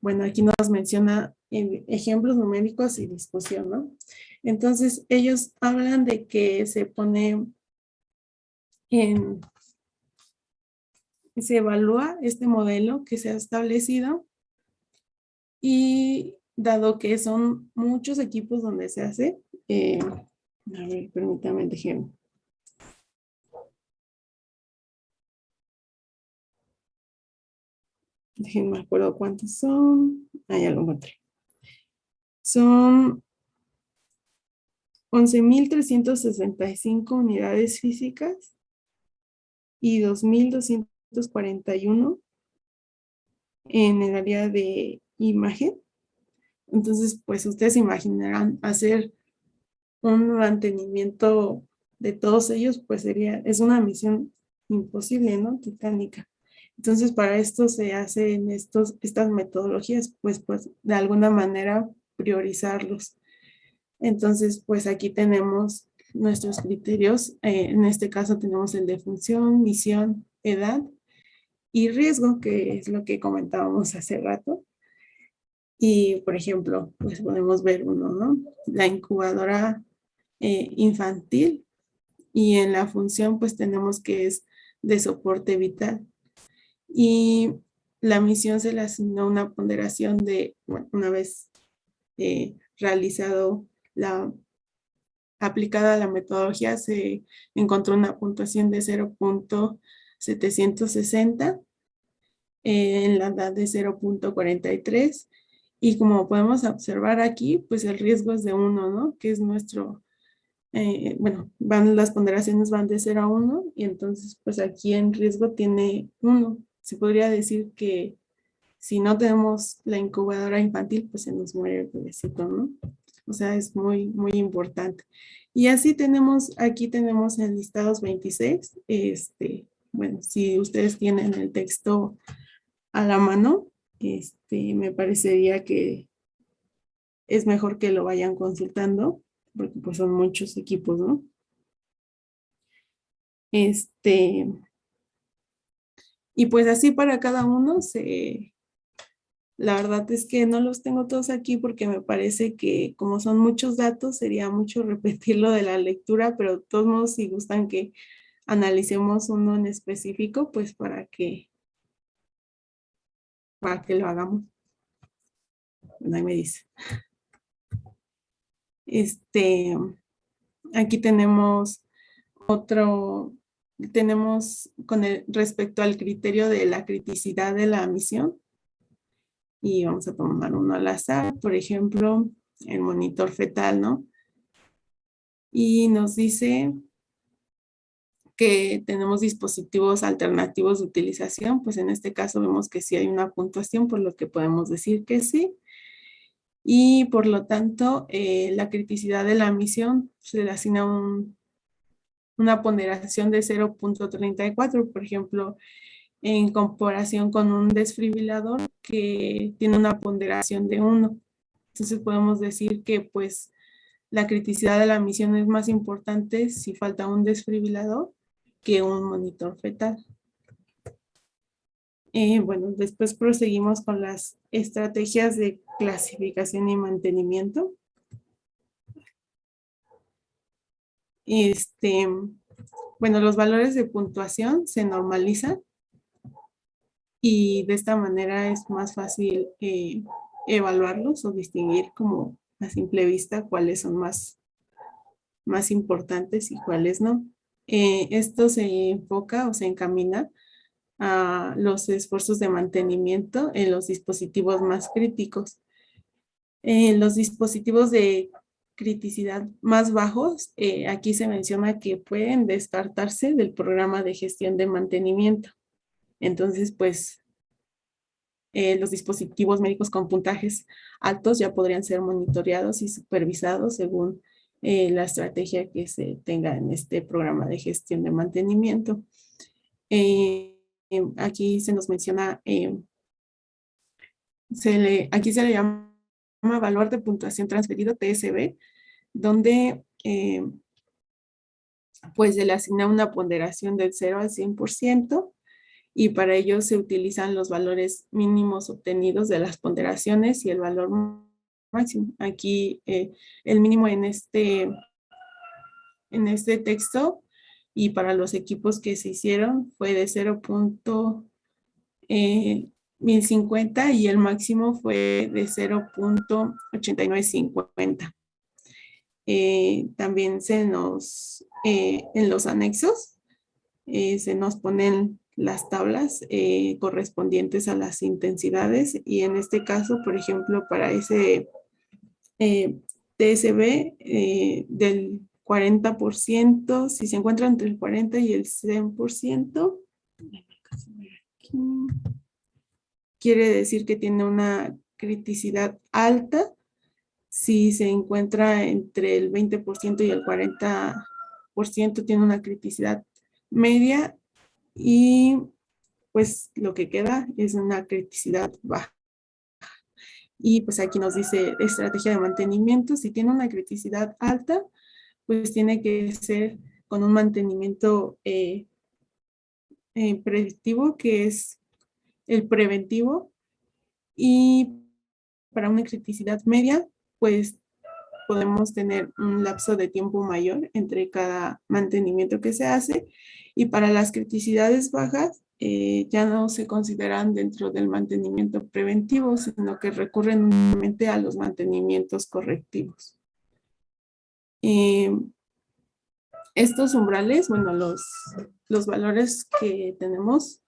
Speaker 4: Bueno, aquí nos menciona ejemplos numéricos y discusión, ¿no? Entonces, ellos hablan de que se evalúa este modelo que se ha establecido y dado que son muchos equipos donde se hace, a ver, permítame, déjenme acuerdo cuántos son. Ya lo encontré. Son 11,365 unidades físicas y 2,241 en el área de imagen. Entonces, pues ustedes imaginarán hacer un mantenimiento de todos ellos, pues es una misión imposible, ¿no? Titánica. Entonces, para esto se hacen estas metodologías, pues de alguna manera priorizarlos. Entonces, pues aquí tenemos nuestros criterios. En este caso tenemos el de función, misión, edad y riesgo, que es lo que comentábamos hace rato. Y, por ejemplo, pues podemos ver uno, ¿no? La incubadora infantil, y en la función pues tenemos que es de soporte vital. Y la misión se le asignó una ponderación de, bueno, una vez realizado aplicada la metodología, se encontró una puntuación de 0.760, en la edad de 0.43, y como podemos observar aquí, pues el riesgo es de 1, ¿no? Que es nuestro, bueno, las ponderaciones van de 0 a 1, y entonces pues aquí en riesgo tiene 1. Se podría decir que si no tenemos la incubadora infantil, pues se nos muere el bebecito, ¿no? O sea, es muy, muy importante. Y así aquí tenemos en listados 26. Bueno, si ustedes tienen el texto a la mano, me parecería que es mejor que lo vayan consultando, porque pues son muchos equipos, ¿no? Y pues así para cada uno la verdad es que no los tengo todos aquí porque me parece que como son muchos datos, sería mucho repetirlo de la lectura, pero de todos modos, si gustan que analicemos uno en específico, pues para que lo hagamos. Bueno, ahí me dice. Aquí tenemos respecto al criterio de la criticidad de la misión. Y vamos a tomar uno al azar, por ejemplo, el monitor fetal, ¿no? Y nos dice que tenemos dispositivos alternativos de utilización, pues en este caso vemos que sí hay una puntuación, por lo que podemos decir que sí. Y por lo tanto, la criticidad de la misión se le asigna una ponderación de 0.34, por ejemplo, en comparación con un desfibrilador que tiene una ponderación de 1. Entonces podemos decir que pues la criticidad de la misión es más importante si falta un desfibrilador que un monitor fetal. Bueno, después proseguimos con las estrategias de clasificación y mantenimiento. Bueno, los valores de puntuación se normalizan y de esta manera es más fácil evaluarlos o distinguir como a simple vista cuáles son más importantes y cuáles no. Esto se enfoca o se encamina a los esfuerzos de mantenimiento en los dispositivos más críticos. Los dispositivos de criticidad más bajos, aquí se menciona que pueden descartarse del programa de gestión de mantenimiento. Entonces, pues, los dispositivos médicos con puntajes altos ya podrían ser monitoreados y supervisados según la estrategia que se tenga en este programa de gestión de mantenimiento. Aquí se nos menciona, aquí se le llama valor de puntuación transferido, TSB, donde pues se le asigna una ponderación del 0 al 100%, y para ello se utilizan los valores mínimos obtenidos de las ponderaciones y el valor máximo. Aquí el mínimo en este texto y para los equipos que se hicieron fue de 0.1050 y el máximo fue de 0.8950. También en los anexos se nos ponen las tablas correspondientes a las intensidades, y en este caso, por ejemplo, para ese TSB del 40%, si se encuentra entre el 40 y el 100%, quiere decir que tiene una criticidad alta. Si se encuentra entre el 20% y el 40%, tiene una criticidad media, y pues lo que queda es una criticidad baja. Y pues aquí nos dice estrategia de mantenimiento. Si tiene una criticidad alta, pues tiene que ser con un mantenimiento predictivo, que es el preventivo, y para una criticidad media, pues podemos tener un lapso de tiempo mayor entre cada mantenimiento que se hace, y para las criticidades bajas ya no se consideran dentro del mantenimiento preventivo, sino que recurren únicamente a los mantenimientos correctivos. Estos umbrales, bueno, los valores que tenemos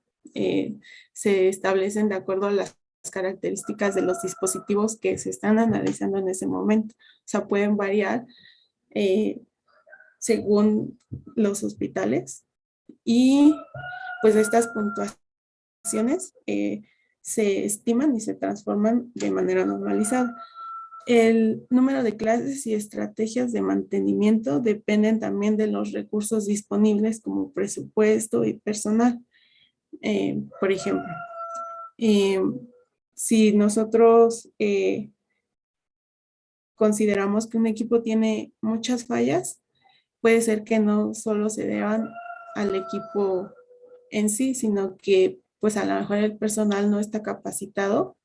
Speaker 4: se establecen de acuerdo a las características de los dispositivos que se están analizando en ese momento. O sea, pueden variar según los hospitales, y pues estas puntuaciones se estiman y se transforman de manera normalizada. El número de clases y estrategias de mantenimiento dependen también de los recursos disponibles, como presupuesto y personal. Por ejemplo, si nosotros consideramos que un equipo tiene muchas fallas, puede ser que no solo se deban al equipo en sí, sino que pues a lo mejor el personal no está capacitado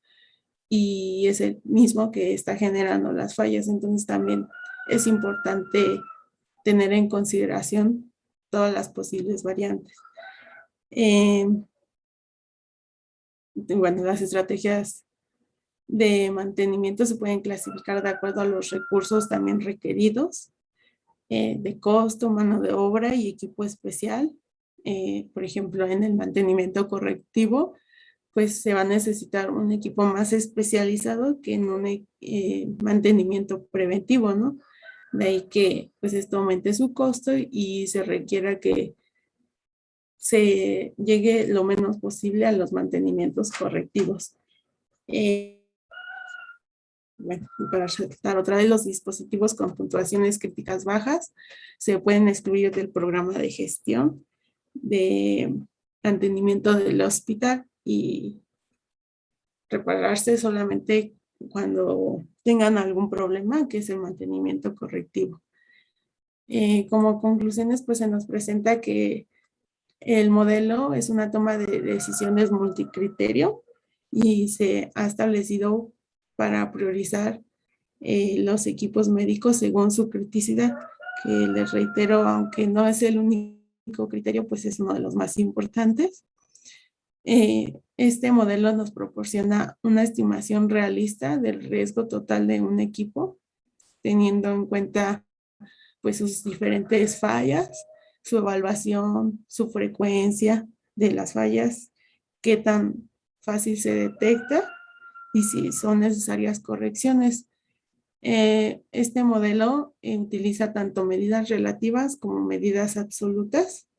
Speaker 4: y es el mismo que está generando las fallas. Entonces también es importante tener en consideración todas las posibles variantes. Bueno, las estrategias de mantenimiento se pueden clasificar de acuerdo a los recursos también requeridos, de costo, mano de obra y equipo especial. Por ejemplo, en el mantenimiento correctivo, pues se va a necesitar un equipo más especializado que en un mantenimiento preventivo, ¿no? De ahí que pues esto aumente su costo y se requiera que se llegue lo menos posible a los mantenimientos correctivos. Bueno, para resaltar otra vez, los dispositivos con puntuaciones críticas bajas se pueden excluir del programa de gestión de mantenimiento del hospital y repararse solamente cuando tengan algún problema, que es el mantenimiento correctivo. Como conclusiones, pues se nos presenta que el modelo es una toma de decisiones multicriterio y se ha establecido para priorizar los equipos médicos según su criticidad, que les reitero, aunque no es el único criterio, pues es uno de los más importantes. Este modelo nos proporciona una estimación realista del riesgo total de un equipo teniendo en cuenta pues sus diferentes fallas, su evaluación, su frecuencia de las fallas, qué tan fácil se detecta y si son necesarias correcciones. Este modelo utiliza tanto medidas relativas como medidas absolutas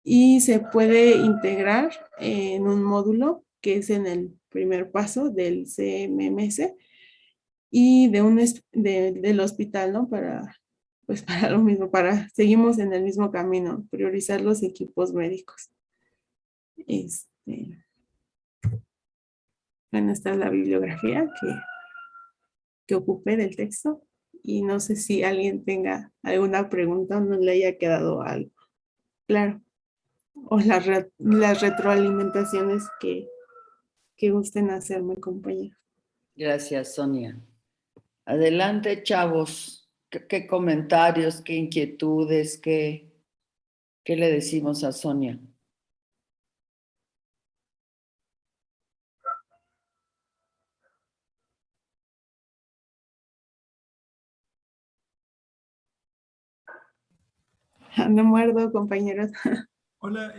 Speaker 4: y se puede integrar en un módulo que es en el primer paso del CMMS y del hospital, ¿no? Pues para lo mismo, seguimos en el mismo camino, priorizar los equipos médicos. Bueno, esta es la bibliografía que ocupé del texto y no sé si alguien tenga alguna pregunta o no le haya quedado algo claro. O las retroalimentaciones que gusten hacerme, compañero.
Speaker 1: Gracias, Sonia. Adelante, chavos. ¿Qué comentarios, qué inquietudes, qué le decimos a Sonia?
Speaker 4: No muerdo, compañeros.
Speaker 3: Hola,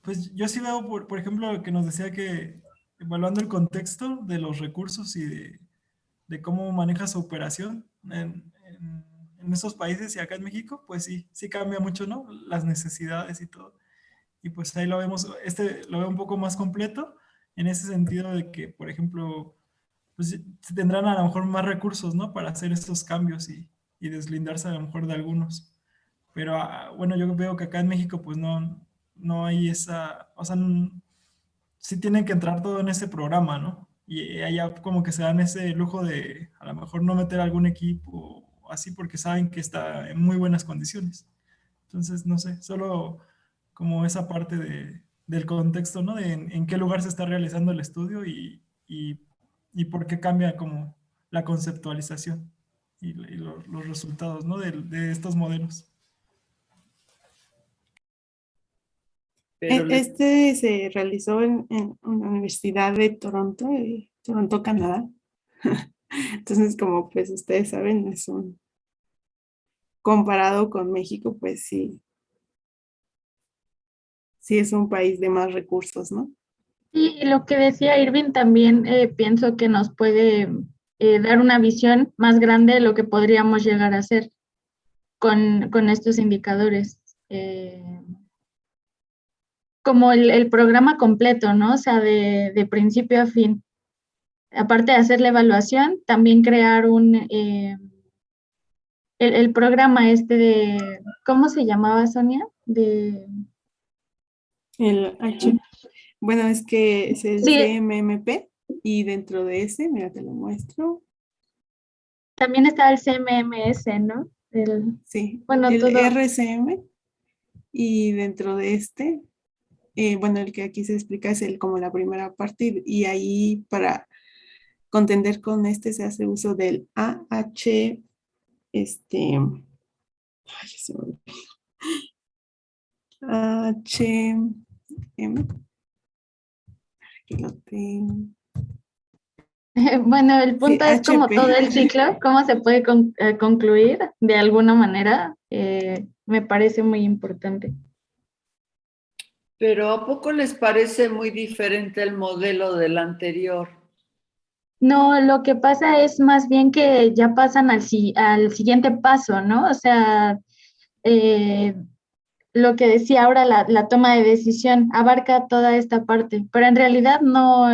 Speaker 3: pues yo sí veo, por ejemplo, que nos decía que evaluando el contexto de los recursos y de cómo maneja su operación en esos países y acá en México, pues sí cambia mucho, ¿no? Las necesidades y todo. Y pues ahí lo vemos, lo veo un poco más completo en ese sentido de que, por ejemplo, pues tendrán a lo mejor más recursos, ¿no? Para hacer estos cambios y deslindarse a lo mejor de algunos. Pero bueno, yo veo que acá en México pues no hay esa, o sea, sí tienen que entrar todo en ese programa, ¿no? Y allá como que se dan ese lujo de a lo mejor no meter algún equipo o así porque saben que está en muy buenas condiciones. Entonces, no sé, solo como esa parte del contexto, ¿no? De en qué lugar se está realizando el estudio y por qué cambia como la conceptualización y los resultados, ¿no? De estos modelos.
Speaker 1: Pero
Speaker 4: Este se realizó en una universidad de Toronto, Canadá. Entonces, como pues ustedes saben, comparado con México, pues sí es un país de más recursos, ¿no?
Speaker 6: Y lo que decía Irving también pienso que nos puede dar una visión más grande de lo que podríamos llegar a hacer con estos indicadores. Como el programa completo, ¿no? O sea, de principio a fin. Aparte de hacer la evaluación, también crear el programa ¿cómo se llamaba, Sonia?
Speaker 4: Bueno, es que es el
Speaker 6: Sí,
Speaker 4: CMMP y dentro de ese, mira, te lo muestro.
Speaker 6: también está el CMMS, ¿no?
Speaker 4: Sí,
Speaker 6: Bueno,
Speaker 4: el
Speaker 6: todo.
Speaker 4: RCM y dentro de este, bueno, el que aquí se explica es como la primera parte y ahí para contender con este se hace uso del AH, ay, ya se me olvidó. HM, aquí lo tengo.
Speaker 6: Bueno, el
Speaker 4: Sí,
Speaker 6: punto es como
Speaker 4: HP.
Speaker 6: todo el ciclo, cómo se puede concluir de alguna manera, me parece muy importante.
Speaker 1: Pero ¿a poco les parece muy diferente el modelo del anterior?
Speaker 6: No, lo que pasa es más bien que ya pasan al siguiente paso, ¿no? O sea, eh, lo que decía ahora, la toma de decisión abarca toda esta parte, pero en realidad no,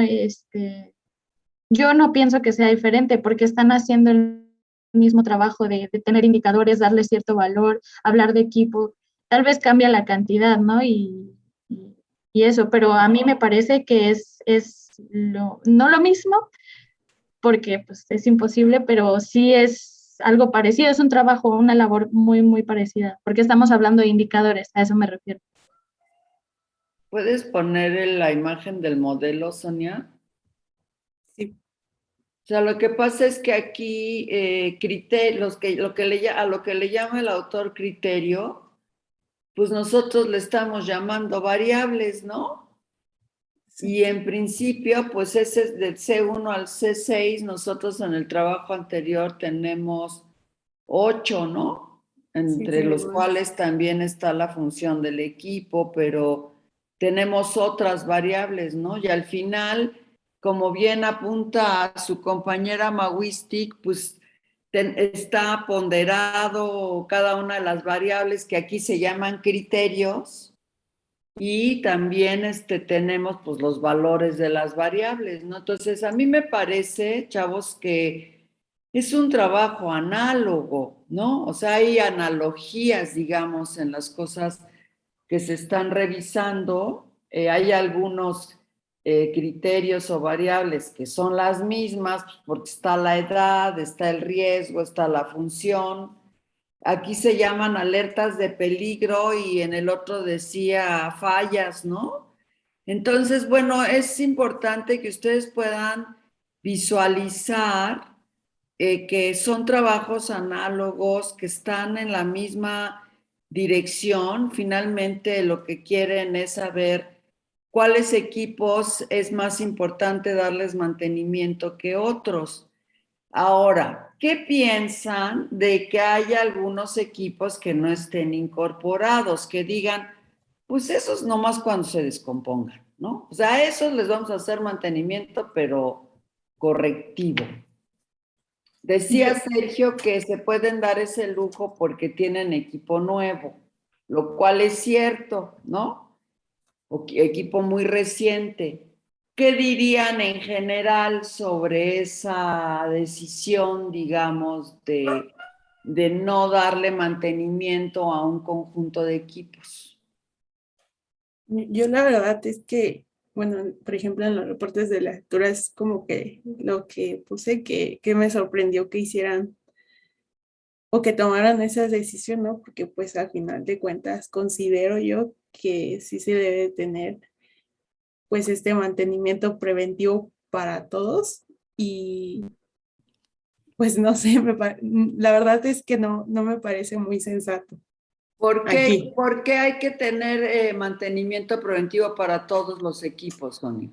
Speaker 6: yo no pienso que sea diferente porque están haciendo el mismo trabajo de tener indicadores, darle cierto valor, hablar de equipo, tal vez cambia la cantidad, ¿no? Y eso, pero a mí me parece que no lo mismo, porque pues, es imposible, pero sí es algo parecido, es un trabajo, una labor muy, muy parecida, porque estamos hablando de indicadores, a eso me refiero.
Speaker 1: ¿Puedes poner la imagen del modelo, Sonia?
Speaker 4: Sí.
Speaker 1: O sea, lo que pasa es que aquí a lo que le llama el autor criterio, pues nosotros le estamos llamando variables, ¿no? Y en principio, pues ese es del C1 al C6, nosotros en el trabajo anterior tenemos 8, ¿no?
Speaker 4: Sí,
Speaker 1: Entre los
Speaker 4: tenemos.
Speaker 1: cuales también está la función del equipo, pero tenemos otras variables, ¿no? Y al final, como bien apunta su compañera Mawistic, pues está ponderado cada una de las variables que aquí se llaman criterios, y también tenemos pues los valores de las variables, ¿no? Entonces, a mí me parece, chavos, que es un trabajo análogo, ¿no? O sea, hay analogías, digamos, en las cosas que se están revisando. Hay algunos criterios o variables que son las mismas, pues, porque está la edad, está el riesgo, está la función. Aquí se llaman alertas de peligro y en el otro decía fallas, ¿no? Entonces, bueno, es importante que ustedes puedan visualizar que son trabajos análogos, que están en la misma dirección. Finalmente, lo que quieren es saber cuáles equipos es más importante darles mantenimiento que otros. Ahora, ¿qué piensan de que haya algunos equipos que no estén incorporados, que digan, pues esos nomás cuando se descompongan, ¿no? O sea, a esos les vamos a hacer mantenimiento, pero correctivo. Decía Sergio que se pueden dar ese lujo porque tienen equipo nuevo, lo cual es cierto, ¿no? O equipo muy reciente. ¿Qué dirían en general sobre esa decisión, digamos, de no darle mantenimiento a un conjunto de equipos?
Speaker 4: Yo la verdad es que, bueno, por ejemplo, en los reportes de lectura es como que lo que puse que me sorprendió que hicieran o que tomaran esa decisión, ¿no? Porque pues al final de cuentas considero yo que sí se debe tener pues este mantenimiento preventivo para todos y pues no sé, la verdad es que no me parece muy sensato
Speaker 1: ¿Por
Speaker 4: aquí.
Speaker 1: qué hay que tener mantenimiento preventivo para todos los equipos, Sonia?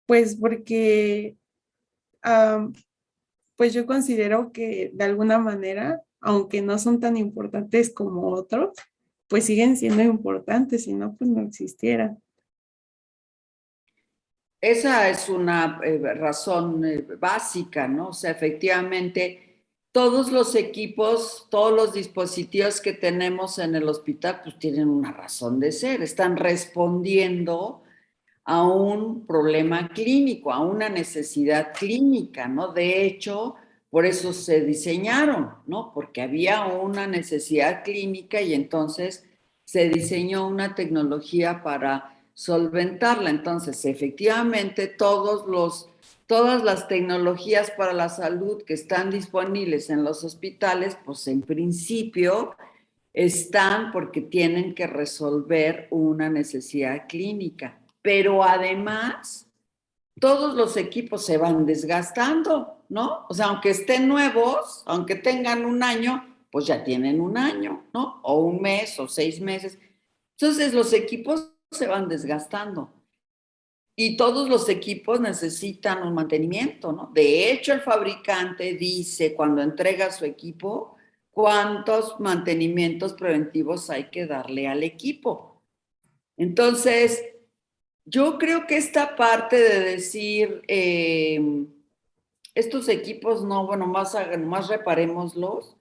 Speaker 4: Pues porque am, pues yo considero que de alguna manera, aunque no son tan importantes como otros, pues siguen siendo importantes, si no, pues no existieran.
Speaker 1: Esa es una razón básica, ¿no? O sea, efectivamente, todos los equipos, todos los dispositivos que tenemos en el hospital, pues tienen una razón de ser, están respondiendo a un problema clínico, a una necesidad clínica, ¿no? De hecho, por eso se diseñaron, ¿no? Porque había una necesidad clínica y entonces se diseñó una tecnología para solventarla. Entonces, efectivamente, todas las tecnologías para la salud que están disponibles en los hospitales, pues en principio están porque tienen que resolver una necesidad clínica. Pero además, todos los equipos se van desgastando, ¿no? O sea, aunque estén nuevos, aunque tengan un año, pues ya tienen un año, ¿no? O un mes o 6 meses. Entonces, los equipos se van desgastando. Y todos los equipos necesitan un mantenimiento, ¿no? De hecho, el fabricante dice cuando entrega su equipo cuántos mantenimientos preventivos hay que darle al equipo. Entonces, yo creo que esta parte de decir, estos equipos no, bueno, más reparémoslos,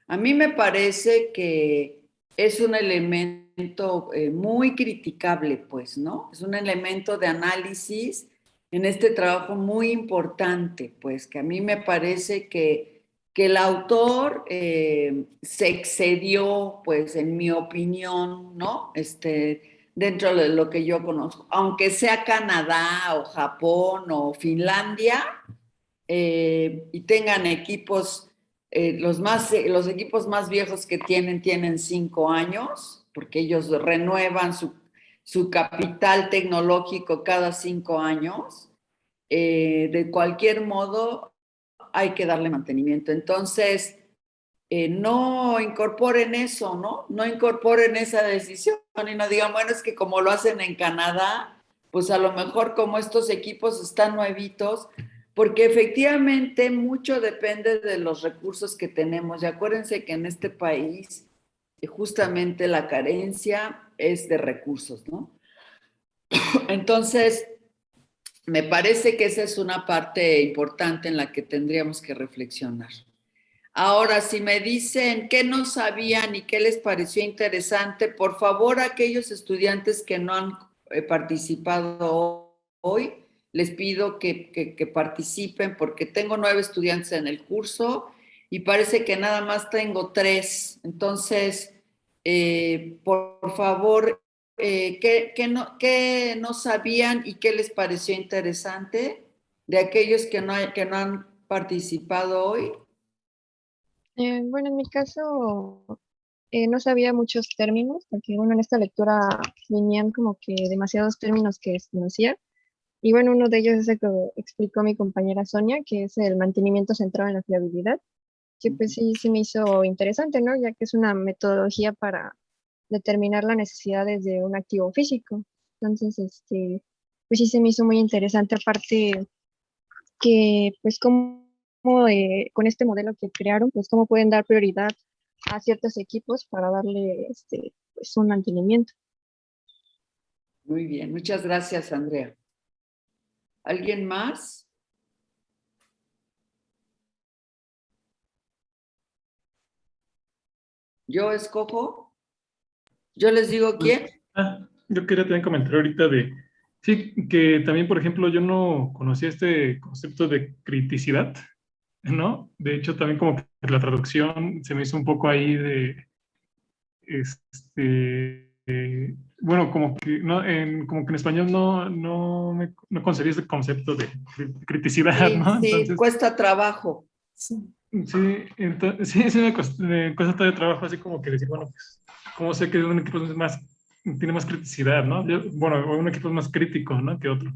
Speaker 1: a mí me parece que es un elemento muy criticable, pues, ¿no? Es un elemento de análisis en este trabajo muy importante, pues, que a mí me parece que el autor se excedió, pues, en mi opinión, ¿no? Dentro de lo que yo conozco, aunque sea Canadá o Japón o Finlandia, y tengan equipos, los equipos más viejos que tienen 5 años, porque ellos renuevan su capital tecnológico cada 5 años. De cualquier modo, hay que darle mantenimiento. Entonces, no incorporen eso, ¿no? No incorporen esa decisión, y no digan, bueno, es que como lo hacen en Canadá, pues a lo mejor como estos equipos están nuevitos, porque efectivamente mucho depende de los recursos que tenemos. Y acuérdense que en este país justamente la carencia es de recursos, ¿no? Entonces, me parece que esa es una parte importante en la que tendríamos que reflexionar. Ahora, si me dicen qué no sabían y qué les pareció interesante, por favor, aquellos estudiantes que no han participado hoy, les pido que participen porque tengo 9 estudiantes en el curso y parece que nada más tengo 3. Entonces, por favor, ¿qué no sabían y qué les pareció interesante de aquellos que no han participado hoy?
Speaker 7: Bueno, en mi caso no sabía muchos términos, porque bueno, en esta lectura venían como que demasiados términos que desconocía. Y bueno, uno de ellos es el que explicó mi compañera Sonia, que es el mantenimiento centrado en la fiabilidad, que pues sí, sí me hizo interesante, ¿no? Ya que es una metodología para determinar las necesidades de un activo físico. Entonces, pues sí se me hizo muy interesante, aparte que pues como con este modelo que crearon, pues cómo pueden dar prioridad a ciertos equipos para darle pues un mantenimiento.
Speaker 1: Muy bien, muchas gracias, Andrea. ¿Alguien más? ¿Yo escojo? ¿Yo les digo quién?
Speaker 2: Yo quería también comentar ahorita sí, que también, por ejemplo, yo no conocía este concepto de criticidad, ¿no? De hecho, también como que la traducción se me hizo un poco ahí bueno, como que en español no concebí ese concepto de criticidad,
Speaker 1: Sí,
Speaker 2: ¿no?
Speaker 1: sí,
Speaker 2: Entonces,
Speaker 1: cuesta trabajo.
Speaker 2: sí, sí me cuesta todavía trabajo así como que decir, bueno, pues, ¿cómo sé que un equipo tiene más criticidad, ¿no? Bueno, un equipo es más crítico, ¿no? Que otro.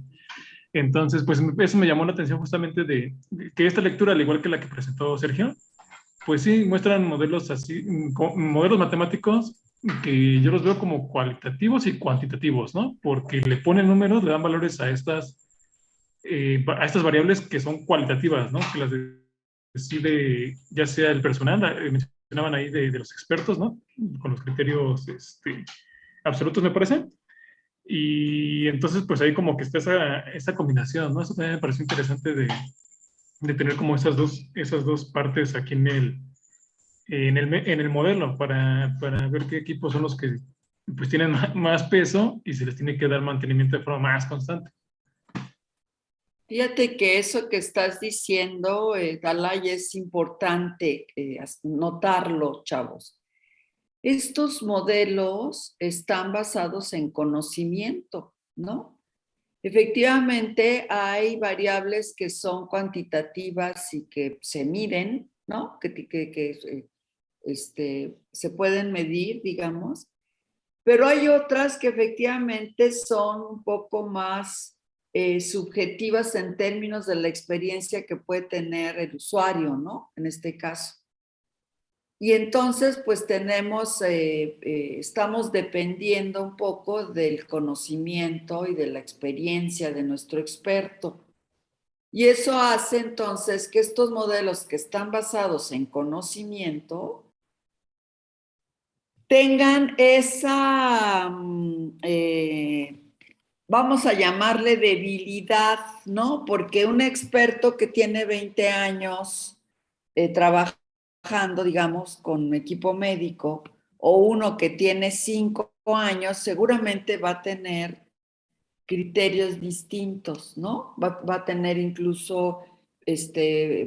Speaker 2: Entonces, pues eso me llamó la atención justamente de que esta lectura, al igual que la que presentó Sergio, pues sí, muestran modelos así, modelos matemáticos que yo los veo como cualitativos y cuantitativos, ¿no? Porque le ponen números, le dan valores a estas variables que son cualitativas, ¿no? Que las decide ya sea el personal, mencionaban ahí de los expertos, ¿no? Con los criterios absolutos, me parece. Y entonces, pues ahí como que está esa combinación, ¿no? Eso también me pareció interesante de tener como esas dos partes aquí en el modelo para ver qué equipos son los que pues tienen más peso y se les tiene que dar mantenimiento de forma más constante.
Speaker 1: Fíjate que eso que estás diciendo, Dalai, es importante notarlo, chavos. Estos modelos están basados en conocimiento, ¿no? Efectivamente, hay variables que son cuantitativas y que se miden, ¿no? Que se pueden medir, digamos, pero hay otras que efectivamente son un poco más subjetivas en términos de la experiencia que puede tener el usuario, ¿no? En este caso. Y entonces, pues estamos dependiendo un poco del conocimiento y de la experiencia de nuestro experto. Y eso hace entonces que estos modelos que están basados en conocimiento tengan esa, vamos a llamarle debilidad, ¿no? Porque un experto que tiene 20 años trabajando, digamos, con equipo médico, o uno que tiene 5 años, seguramente va a tener criterios distintos, ¿no? Va a tener incluso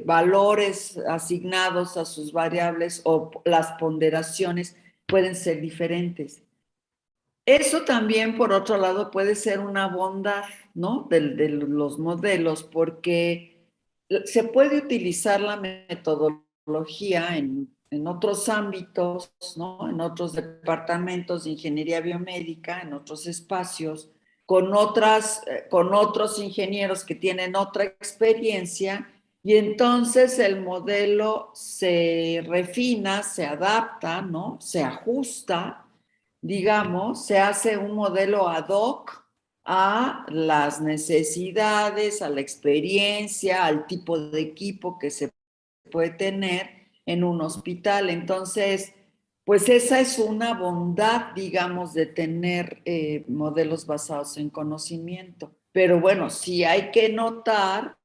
Speaker 1: valores asignados a sus variables o las ponderaciones pueden ser diferentes. Eso también, por otro lado, puede ser una bondad, ¿no? De los modelos, porque se puede utilizar la metodología en otros ámbitos, ¿no? En otros departamentos de ingeniería biomédica, en otros espacios, con otros ingenieros que tienen otra experiencia, y entonces el modelo se refina, se adapta, ¿no? Se ajusta, digamos, se hace un modelo ad hoc a las necesidades, a la experiencia, al tipo de equipo que se puede tener en un hospital. Entonces, pues esa es una bondad, digamos, de tener modelos basados en conocimiento. Pero bueno, sí hay que notar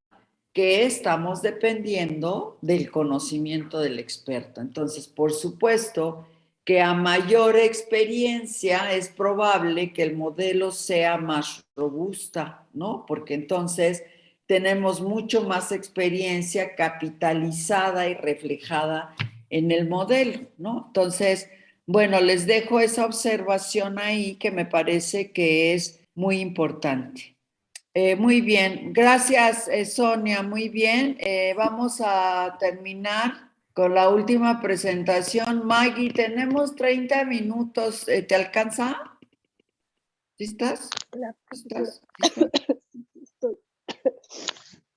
Speaker 1: que estamos dependiendo del conocimiento del experto. Entonces, por supuesto que a mayor experiencia es probable que el modelo sea más robusta, ¿no? Porque entonces tenemos mucho más experiencia capitalizada y reflejada en el modelo, ¿no? Entonces, bueno, les dejo esa observación ahí que me parece que es muy importante. Muy bien, gracias Sonia, muy bien. Vamos a terminar con la última presentación. Maggie, tenemos 30 minutos, ¿te alcanza? ¿Sí estás?
Speaker 8: Hola,
Speaker 1: ¿Sí
Speaker 8: profesora.
Speaker 1: estás? ¿Sí estás?
Speaker 8: Estoy.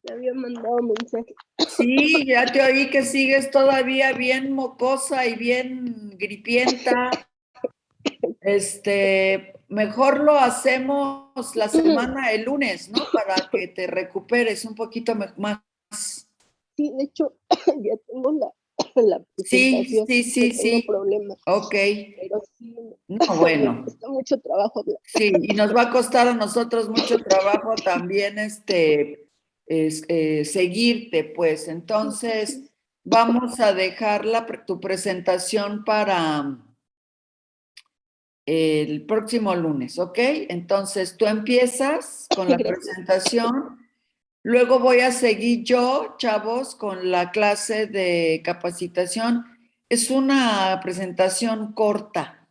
Speaker 8: Le había mandado mensaje.
Speaker 1: Sí, ya te oí que sigues todavía bien mocosa y bien gripienta. Mejor lo hacemos la semana, el lunes, ¿no? Para que te recuperes un poquito más.
Speaker 8: Sí, de hecho, ya tengo la
Speaker 1: Sí,
Speaker 8: presentación.
Speaker 1: sí, sí,
Speaker 8: No tengo
Speaker 1: sí.
Speaker 8: problema.
Speaker 1: Ok.
Speaker 8: Pero sí,
Speaker 1: No,
Speaker 8: me
Speaker 1: bueno.
Speaker 8: cuesta mucho trabajo hablar.
Speaker 1: Sí, y nos va a costar a nosotros mucho trabajo también seguirte, pues. Entonces, vamos a dejar tu presentación para el próximo lunes, ¿ok? Entonces, tú empiezas con la
Speaker 8: Gracias.
Speaker 1: presentación. Luego voy a seguir yo, chavos, con la clase de capacitación. Es una presentación corta.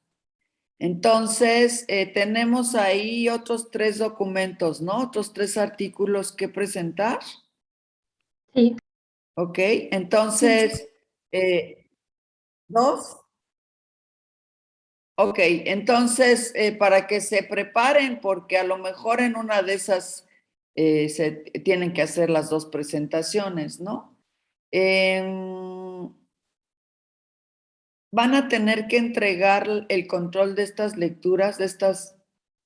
Speaker 1: Entonces, tenemos ahí otros 3 documentos, ¿no? Otros 3 artículos que presentar.
Speaker 6: Sí.
Speaker 1: Ok, entonces, 2. Ok, entonces, para que se preparen, porque a lo mejor en una de esas se tienen que hacer las 2 presentaciones, ¿no? Van a tener que entregar el control de estas lecturas, de estas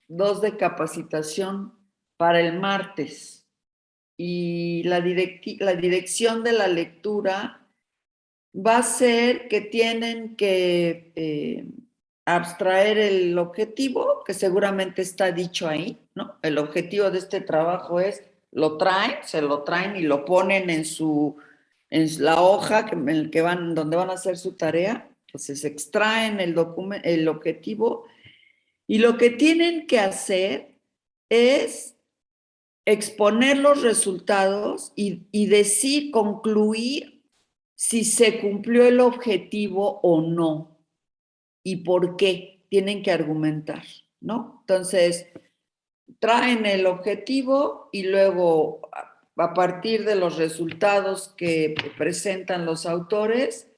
Speaker 1: 2 de capacitación para el martes. Y la dirección de la lectura va a ser que tienen que abstraer el objetivo, que seguramente está dicho ahí, ¿no? El objetivo de este trabajo es, se lo traen y lo ponen en la hoja donde van a hacer su tarea. Entonces extraen el objetivo y lo que tienen que hacer es exponer los resultados y decir, concluir si se cumplió el objetivo o no y por qué. Tienen que argumentar, ¿no? Entonces, traen el objetivo y luego, a partir de los resultados que presentan los autores,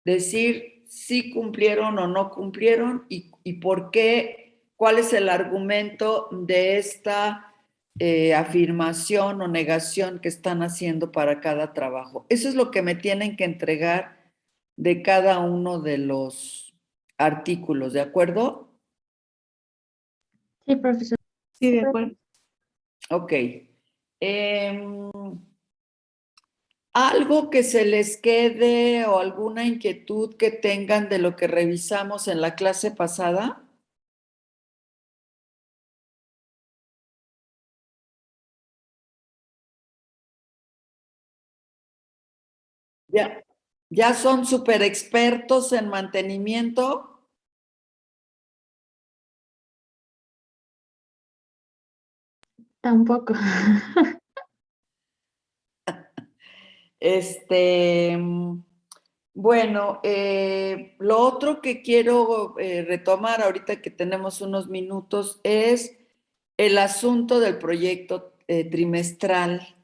Speaker 1: decir si cumplieron o no cumplieron y por qué, cuál es el argumento de esta afirmación o negación que están haciendo para cada trabajo. Eso es lo que me tienen que entregar de cada uno de los artículos, ¿de acuerdo?
Speaker 6: Sí, profesor.
Speaker 4: Sí, de acuerdo.
Speaker 1: Ok. ¿Algo que se les quede o alguna inquietud que tengan de lo que revisamos en la clase pasada? ¿Ya son súper expertos en mantenimiento?
Speaker 6: Tampoco.
Speaker 1: Bueno, lo otro que quiero retomar ahorita que tenemos unos minutos es el asunto del proyecto trimestral.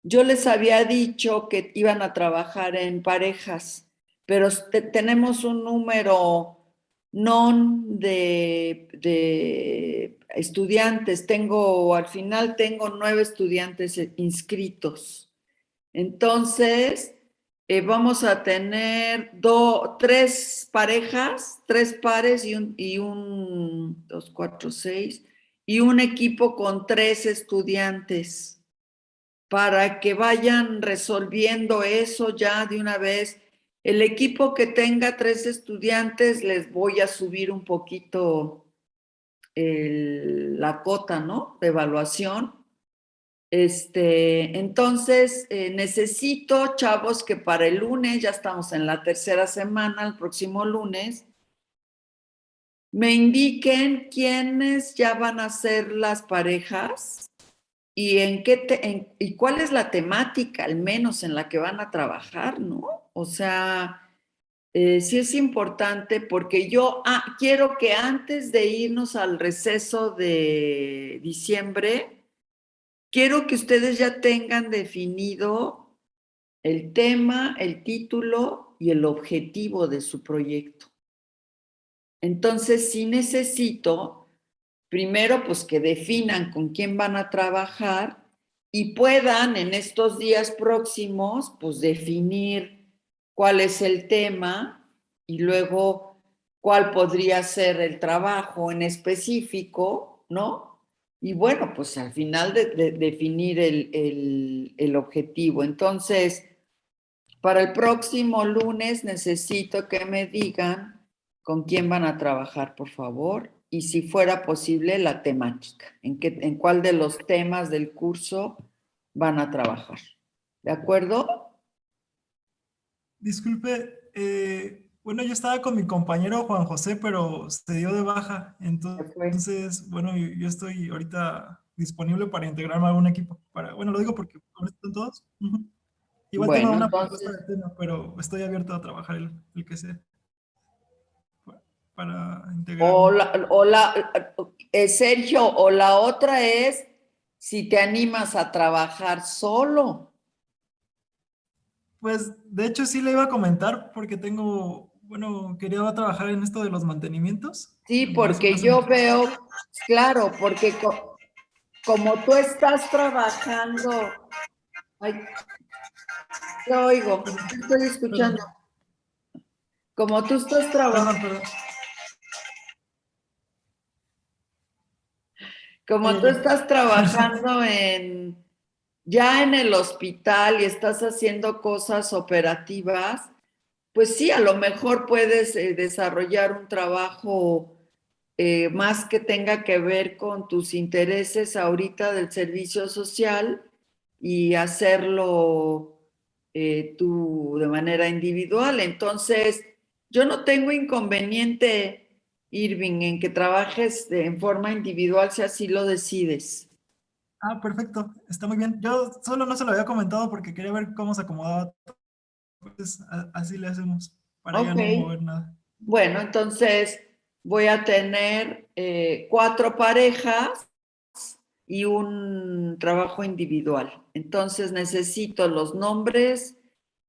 Speaker 1: Yo les había dicho que iban a trabajar en parejas, pero tenemos un número non de estudiantes. Al final tengo 9 estudiantes inscritos. Entonces, Vamos a tener 3 parejas, 3 pares y un 2, 4, 6, y un equipo con 3 estudiantes para que vayan resolviendo eso ya de una vez. El equipo que tenga 3 estudiantes les voy a subir un poquito la cota, ¿no? De evaluación. Entonces, necesito, chavos, que para el lunes, ya estamos en la 3ª semana, el próximo lunes, me indiquen quiénes ya van a ser las parejas y y cuál es la temática, al menos en la que van a trabajar, ¿no? O sea, sí es importante porque yo quiero que antes de irnos al receso de diciembre, quiero que ustedes ya tengan definido el tema, el título y el objetivo de su proyecto. Entonces, sí necesito, primero, pues que definan con quién van a trabajar y puedan en estos días próximos, pues definir cuál es el tema y luego cuál podría ser el trabajo en específico, ¿no? Y bueno, pues al final de definir el objetivo. Entonces, para el próximo lunes necesito que me digan con quién van a trabajar, por favor, y si fuera posible la temática, en cuál de los temas del curso van a trabajar. ¿De acuerdo?
Speaker 3: Disculpe, bueno, yo estaba con mi compañero Juan José, pero se dio de baja. Entonces, bueno, yo estoy ahorita disponible para integrarme a algún equipo. Bueno, lo digo porque están todos. Igual tengo
Speaker 1: Bueno,
Speaker 3: una
Speaker 1: entonces,
Speaker 3: propuesta de tema, pero estoy abierto a trabajar el que sea para integrarme.
Speaker 1: Sergio, o la otra es si te animas a trabajar solo.
Speaker 3: Pues, de hecho, sí le iba a comentar porque bueno, quería trabajar en esto de los mantenimientos.
Speaker 1: Sí,
Speaker 3: Bueno, eso
Speaker 1: porque yo veo, claro, porque como tú estás trabajando, ay, te oigo, te estoy escuchando. Como tú estás trabajando,
Speaker 3: Perdón.
Speaker 1: como tú estás trabajando ya en el hospital y estás haciendo cosas operativas, pues sí, a lo mejor puedes desarrollar un trabajo más que tenga que ver con tus intereses ahorita del servicio social y hacerlo tú de manera individual. Entonces, yo no tengo inconveniente, Irving, en que trabajes en forma individual si así lo decides.
Speaker 3: Ah, perfecto, está muy bien. Yo solo no se lo había comentado porque quería ver cómo se acomodaba. Pues así le hacemos para ya
Speaker 1: Ok.
Speaker 3: no mover nada.
Speaker 1: Bueno, entonces voy a tener 4 parejas y un trabajo individual. Entonces necesito los nombres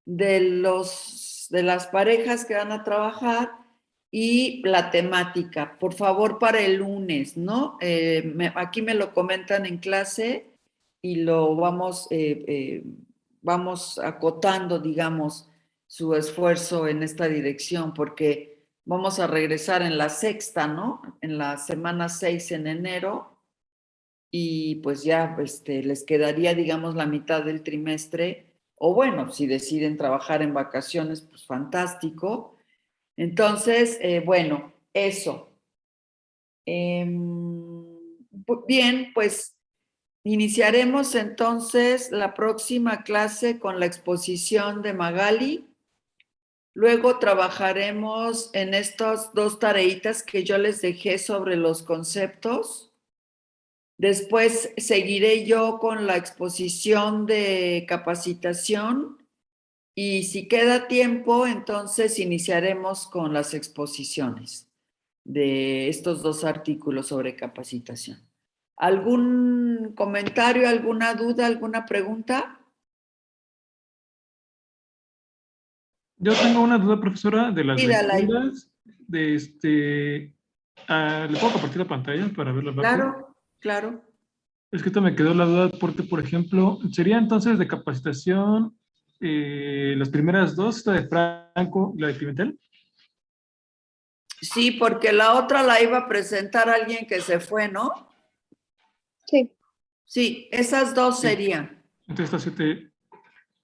Speaker 1: de las parejas que van a trabajar y la temática. Por favor, para el lunes, ¿no? Aquí me lo comentan en clase y lo vamos acotando, digamos, su esfuerzo en esta dirección, porque vamos a regresar en la 6ª, ¿no? En la semana 6 en enero y pues ya les quedaría, digamos, la mitad del trimestre, o bueno, si deciden trabajar en vacaciones, pues fantástico. Entonces, bueno, eso. Bien, pues iniciaremos entonces la próxima clase con la exposición de Magali. Luego trabajaremos en estas 2 tareitas que yo les dejé sobre los conceptos. Después seguiré yo con la exposición de capacitación y si queda tiempo, entonces iniciaremos con las exposiciones de estos 2 artículos sobre capacitación. ¿Algún comentario, alguna duda, alguna pregunta?
Speaker 2: Yo tengo una duda, profesora, de las
Speaker 1: Pídala.
Speaker 2: lecturas. ¿Le puedo compartir la pantalla para verla rápido?
Speaker 1: Claro, claro.
Speaker 2: Es que esto me quedó la duda porque, por ejemplo, sería entonces de capacitación las primeras dos, la de Franco y la de Pimentel.
Speaker 1: Sí, porque la otra la iba a presentar alguien que se fue, ¿no?
Speaker 7: Sí.
Speaker 1: Sí, esas dos
Speaker 2: Sí.
Speaker 1: serían.
Speaker 2: Entonces estas 7.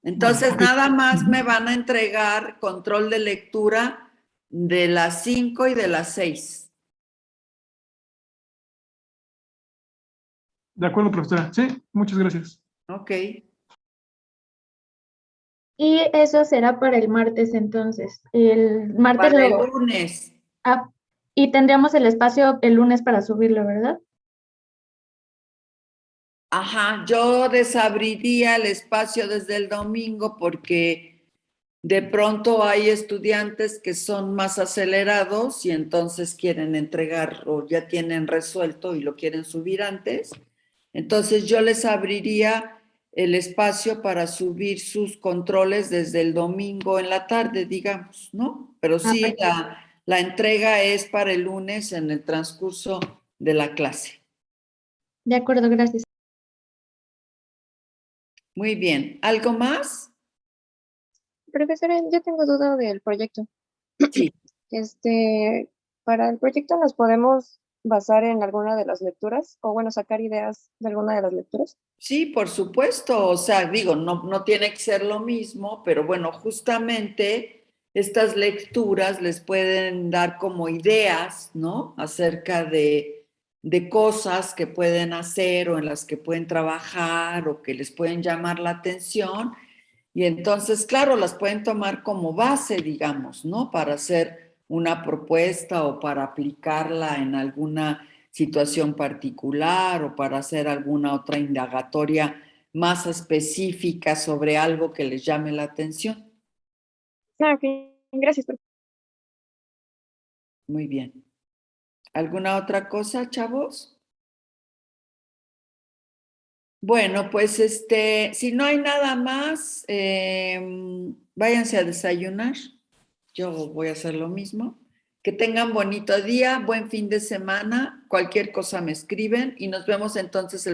Speaker 1: Entonces,
Speaker 2: Ok.
Speaker 1: nada más me van a entregar control de lectura de las 5 y de las 6.
Speaker 2: De acuerdo, profesora. Sí, muchas gracias.
Speaker 1: Ok.
Speaker 6: Y eso será para el martes entonces. El martes
Speaker 1: Para el
Speaker 6: lo...
Speaker 1: lunes.
Speaker 6: Ah, y tendríamos el espacio el lunes para subirlo, ¿verdad?
Speaker 1: Ajá, yo desabriría el espacio desde el domingo porque de pronto hay estudiantes que son más acelerados y entonces quieren entregar o ya tienen resuelto y lo quieren subir antes. Entonces yo les abriría el espacio para subir sus controles desde el domingo en la tarde, digamos, ¿no? Pero sí,
Speaker 6: Perfecto.
Speaker 1: la entrega es para el lunes en el transcurso de la clase.
Speaker 6: De acuerdo, gracias.
Speaker 1: Muy bien. ¿Algo más?
Speaker 7: Profesora, yo tengo duda del proyecto.
Speaker 1: Sí.
Speaker 7: Para el proyecto nos podemos basar en alguna de las lecturas o bueno, sacar ideas de alguna de las lecturas.
Speaker 1: Sí, por supuesto. O sea, digo, no tiene que ser lo mismo, pero bueno, justamente estas lecturas les pueden dar como ideas, ¿no? Acerca de cosas que pueden hacer o en las que pueden trabajar o que les pueden llamar la atención. Y entonces, claro, las pueden tomar como base, digamos, ¿no? Para hacer una propuesta o para aplicarla en alguna situación particular o para hacer alguna otra indagatoria más específica sobre algo que les llame la atención.
Speaker 7: Ah, ok, gracias.
Speaker 1: Muy bien. ¿Alguna otra cosa, chavos? Bueno, pues si no hay nada más, váyanse a desayunar. Yo voy a hacer lo mismo. Que tengan bonito día, buen fin de semana. Cualquier cosa me escriben y nos vemos entonces el